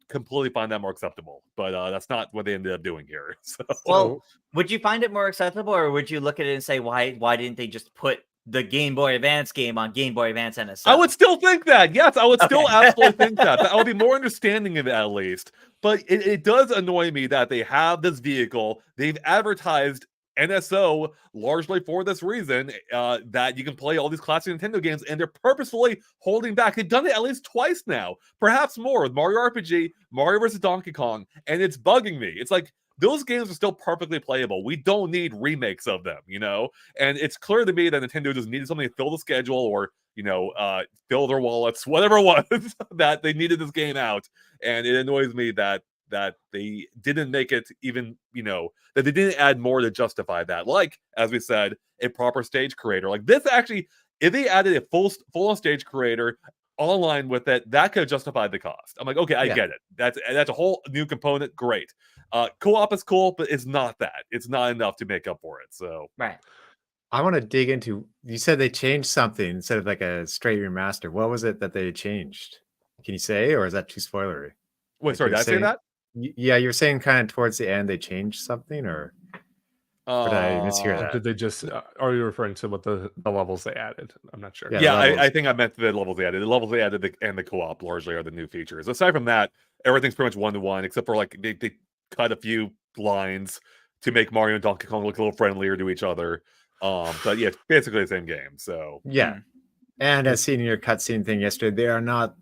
completely find that more acceptable, but that's not what they ended up doing here. So. Well, would you find it more acceptable, or would you look at it and say, why didn't they just put the Game Boy Advance game on Game Boy Advance NSO. I would still think that. Yes, I would still Okay. absolutely think that. I would be more understanding of it at least. But it does annoy me that they have this vehicle. They've advertised NSO largely for this reason, that you can play all these classic Nintendo games, and they're purposefully holding back. They've done it at least twice now, perhaps more, with Mario RPG, Mario vs. Donkey Kong, and it's bugging me. It's like, those games are still perfectly playable. We don't need remakes of them, you know? And it's clear to me that Nintendo just needed something to fill the schedule, or, you know, fill their wallets, whatever it was, that they needed this game out. And it annoys me that they didn't make it even, you know, that they didn't add more to justify that. Like, as we said, a proper stage creator. Like this actually, if they added a full-on stage creator online with it, that could have justified the cost. I'm like, okay, I get it. That's a whole new component. Great. Co-op is cool, but it's not that. It's not enough to make up for it. So Right. I want to dig into. You said they changed something instead of like a straight remaster. What was it that they changed? Can you say, or is that too spoilery? wait, Like sorry, you're did I say saying- that? Yeah, you're saying kind of towards the end they changed something, or did I mishear that? Did they just? Are you referring to what the levels they added? I'm not sure. Yeah, Yeah, levels. I think I meant the levels they added. The levels they added and the co-op largely are the new features. Aside from that, everything's pretty much 1-to-1, except for like they cut a few lines to make Mario and Donkey Kong look a little friendlier to each other. But yeah, it's basically the same game. So Yeah, and as seen in your cutscene thing yesterday, they are not.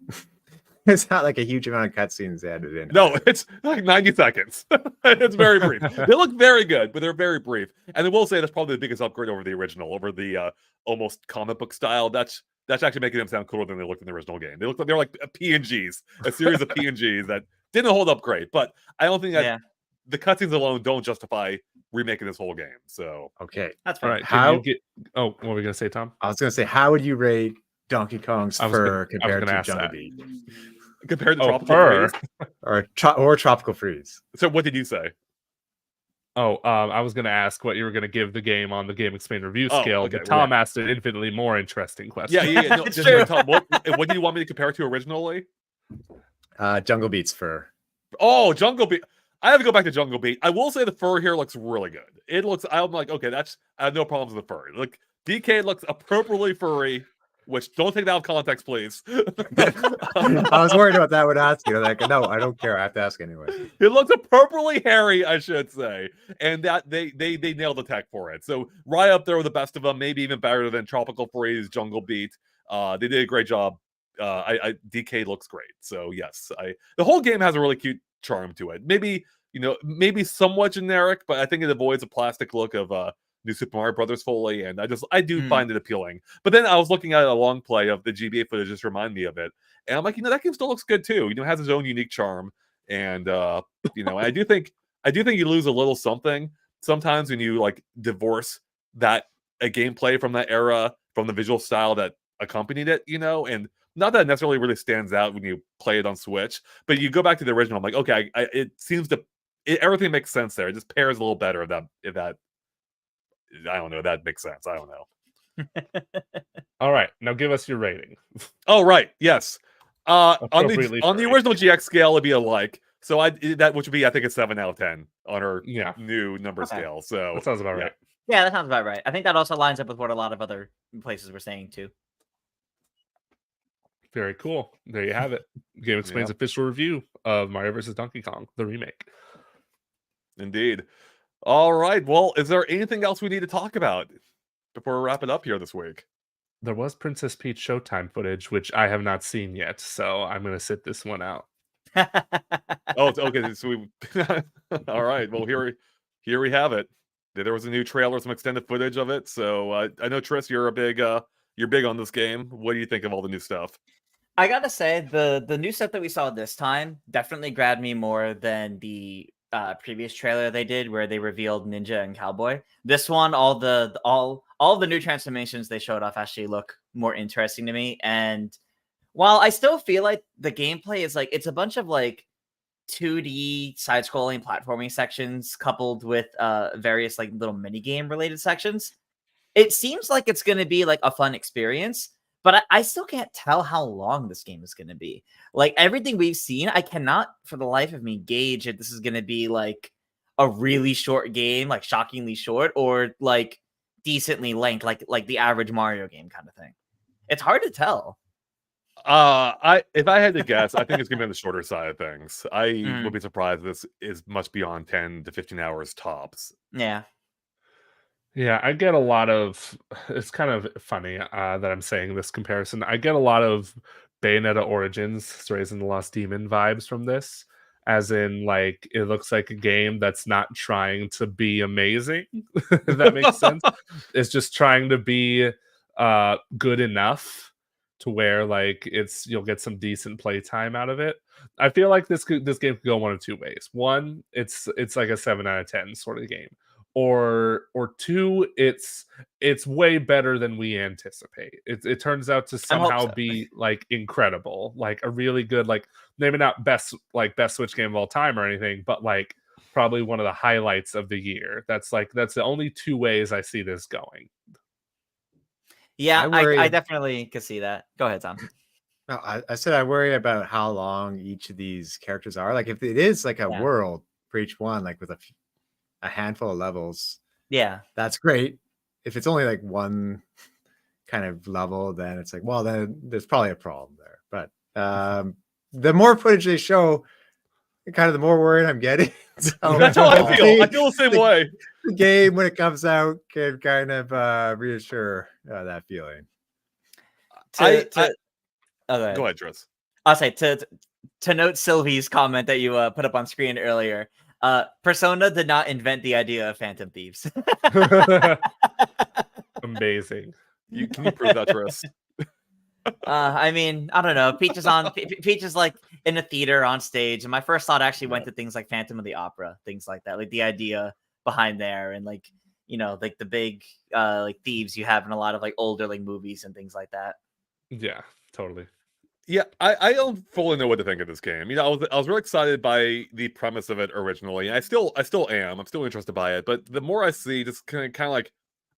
It's not like a huge amount of cutscenes added in. no, it's like 90 seconds. It's very brief. They look very good, but they're very brief. And I will say that's probably the biggest upgrade over the original, over the almost comic book style. That's actually making them sound cooler than they looked in the original game. They look like they're like PNGs, a series of PNGs that didn't hold up great. But I don't think that the cutscenes alone don't justify remaking this whole game. So Okay, That's All fine. right. How- Can you get? Oh, what were we gonna say, Tom? I was gonna say, how would you rate Donkey Kong's I was fur gonna- I was compared gonna to ask Jungle that. Beat compared to Oh, Tropical fur. Freeze. or Tropical Freeze? So what did you say? Oh, I was gonna ask what you were gonna give the game on the GameXplain review Oh, scale, okay, but Tom asked an infinitely more interesting question. Yeah. No, It's just true. Tom, what do you want me to compare it to originally? Jungle Beat's fur. Oh, Jungle Beat. I have to go back to Jungle Beat. I will say the fur here looks really good. It looks, I'm like, okay, I have no problems with the fur. Like, DK looks appropriately furry, which don't take that out of context, please. I was worried about that when I asked you. Like, no, I don't care. I have to ask anyway. It looks appropriately hairy, I should say. And that they nailed the tech for it. So right up there with the best of them, maybe even better than Tropical Freeze, Jungle Beat. They did a great job. DK looks great. So yes, the whole game has a really cute charm to it. Maybe, you know, maybe somewhat generic, but I think it avoids a plastic look of New Super Mario Brothers fully, and I do find it appealing. But then I was looking at a long play of the GBA footage, just remind me of it, and I'm like, you know, that game still looks good too. You know, it has its own unique charm, and you know, I do think you lose a little something sometimes when you like divorce a gameplay from that era, from the visual style that accompanied it, you know, and not that it necessarily really stands out when you play it on Switch, but you go back to the original. I'm like, okay, it seems everything makes sense there. It just pairs a little better if that I don't know, that makes sense. I don't know. All right, now give us your rating. Oh right, yes. On Appropriately the furry. original GX scale, it'd be a like. So which would be I think a 7 out of 10 on her Yeah, new number Okay. scale. So that sounds about yeah. right. Yeah, that sounds about right. I think that also lines up with what a lot of other places were saying too. Very cool. There you have it. GameXplain's official review of Mario vs. Donkey Kong, the remake. Indeed. All right. Well, is there anything else we need to talk about before we wrap it up here this week? There was Princess Peach Showtime footage, which I have not seen yet, so I'm going to sit this one out. Oh, it's okay. So we all right. Well, here we have it. There was a new trailer, some extended footage of it. So I know Tris, you're big on this game. What do you think of all the new stuff? I gotta say, the new stuff that we saw this time definitely grabbed me more than the previous trailer they did, where they revealed Ninja and Cowboy. This one, all the new transformations they showed off actually look more interesting to me. And while I still feel like the gameplay is like it's a bunch of like 2D side-scrolling platforming sections coupled with various like little mini game related sections, it seems like it's going to be like a fun experience. But I still can't tell how long this game is going to be. Like everything we've seen, I cannot for the life of me gauge if this is going to be like a really short game, like shockingly short, or like decently length, like the average Mario game kind of thing. It's hard to tell. If I had to guess, I think it's gonna be on the shorter side of things. I Mhm. would be surprised if this is much beyond 10 to 15 hours tops. Yeah. Yeah, I get a lot of. It's kind of funny that I'm saying this comparison. I get a lot of Bayonetta Origins, Stories in the Lost Demon vibes from this, as in like it looks like a game that's not trying to be amazing. If that makes sense. It's just trying to be good enough to where like you'll get some decent playtime out of it. I feel like this game could go one of two ways. One, it's like a 7 out of 10 sort of game. Or two, it's way better than we anticipate. It turns out to I hope somehow so. be like incredible, like a really good, like maybe not best Switch game of all time or anything, but like probably one of the highlights of the year. That's the only two ways I see this going. Yeah, I worry. I definitely could see that. Go ahead, Tom. No, I said I worry about how long each of these characters are. Like if it is like a Yeah. world for each one, like with a handful of levels, Yeah. that's great. If it's only like one kind of level, then it's like, well, then there's probably a problem there. But the more footage they show, kind of the more worried I'm getting. So That's how I feel. I feel the same way. the game when it comes out can kind of reassure that feeling. Oh, go ahead. Go ahead, Tris. I'll say to note Sylvie's comment that you put up on screen earlier. Persona did not invent the idea of Phantom Thieves. Amazing. Can you prove that, Tris? I mean, I don't know. Peach is like in a theater on stage, and my first thought actually went to things like Phantom of the Opera, things like that, like the idea behind there, and like like the big like thieves you have in a lot of like older like movies and things like that. Yeah, totally. Yeah, I don't fully know what to think of this game. I was really excited by the premise of it originally. I still am. I'm still interested by it. But the more I see, just kind of like,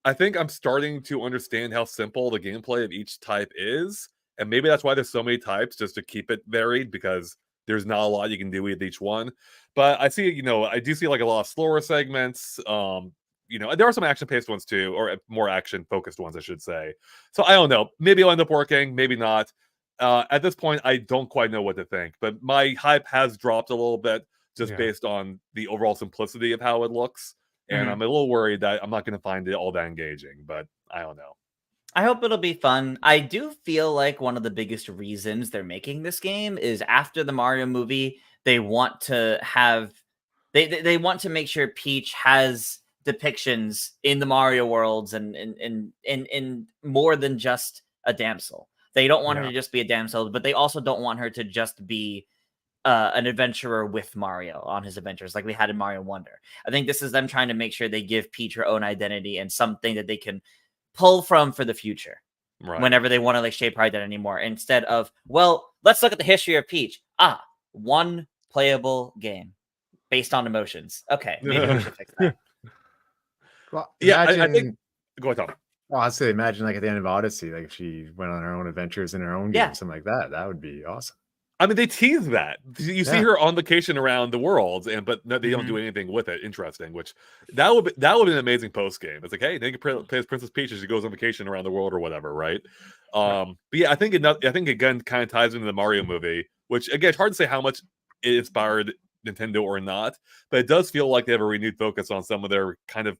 I think I'm starting to understand how simple the gameplay of each type is, and maybe that's why there's so many types, just to keep it varied, because there's not a lot you can do with each one. But I see, I do see like a lot of slower segments. There are some action-paced ones too, or more action-focused ones, I should say. So I don't know. Maybe it'll end up working, maybe not. At this point, I don't quite know what to think, but my hype has dropped a little bit just based on the overall simplicity of how it looks. And I'm a little worried that I'm not going to find it all that engaging, but I don't know. I hope it'll be fun. I do feel like one of the biggest reasons they're making this game is after the Mario movie, they want to have they want to make sure Peach has depictions in the Mario worlds and in more than just a damsel. They don't want her to just be a damsel, but they also don't want her to just be an adventurer with Mario on his adventures like we had in Mario Wonder. I think this is them trying to make sure they give Peach her own identity and something that they can pull from for the future whenever they want to like shape her identity more, instead of, well, let's look at the history of Peach. One playable game based on emotions. Okay, maybe we should fix that. Well, Yeah, imagine, I think. Go ahead, Tom. Well, I'd say imagine like at the end of Odyssey, like if she went on her own adventures in her own game, something like that. That would be awesome. I mean, they tease that. You see her on vacation around the world, but they don't do anything with it interesting. Which that would be an amazing post game. It's like, hey, they can play as Princess Peach as she goes on vacation around the world or whatever, right? But yeah, I think again kind of ties into the Mario movie, which again, it's hard to say how much it inspired Nintendo or not, but it does feel like they have a renewed focus on some of their kind of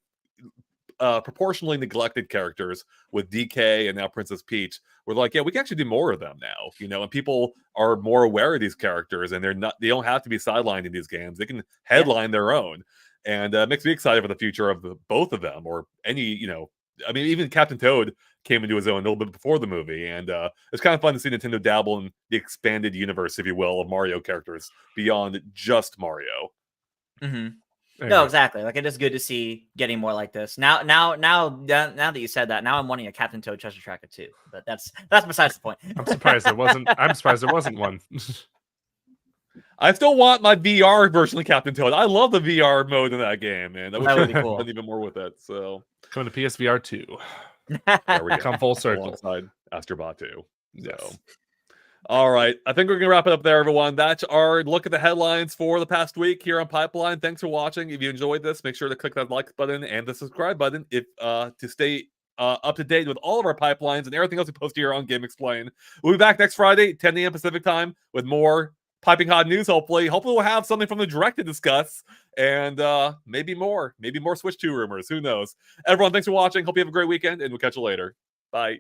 proportionally neglected characters with DK and now Princess Peach. We're like, yeah, we can actually do more of them now, and people are more aware of these characters, and they don't have to be sidelined in these games. They can headline their own, and it makes me excited for the future of both of them, or any, I mean, even Captain Toad came into his own a little bit before the movie, and it's kind of fun to see Nintendo dabble in the expanded universe, if you will, of Mario characters beyond just Mario. No, exactly. Like, it is good to see getting more like this. Now that you said that, now I'm wanting a Captain Toad Treasure Tracker too. But that's besides the point. I'm surprised there wasn't one. I still want my VR version of Captain Toad. I love the VR mode in that game, man. That would be cool. Done even more with it. So coming to PSVR 2. There we go. Come full circle. Alongside Astrobot 2. Yes. All right. I think we're going to wrap it up there, everyone. That's our look at the headlines for the past week here on Pipeline. Thanks for watching. If you enjoyed this, make sure to click that like button and the subscribe button if to stay up to date with all of our pipelines and everything else we post here on GameXplain. We'll be back next Friday, 10 a.m. Pacific time, with more piping hot news, hopefully. Hopefully we'll have something from the Direct to discuss, and maybe more Switch 2 rumors. Who knows? Everyone, thanks for watching. Hope you have a great weekend, and we'll catch you later. Bye.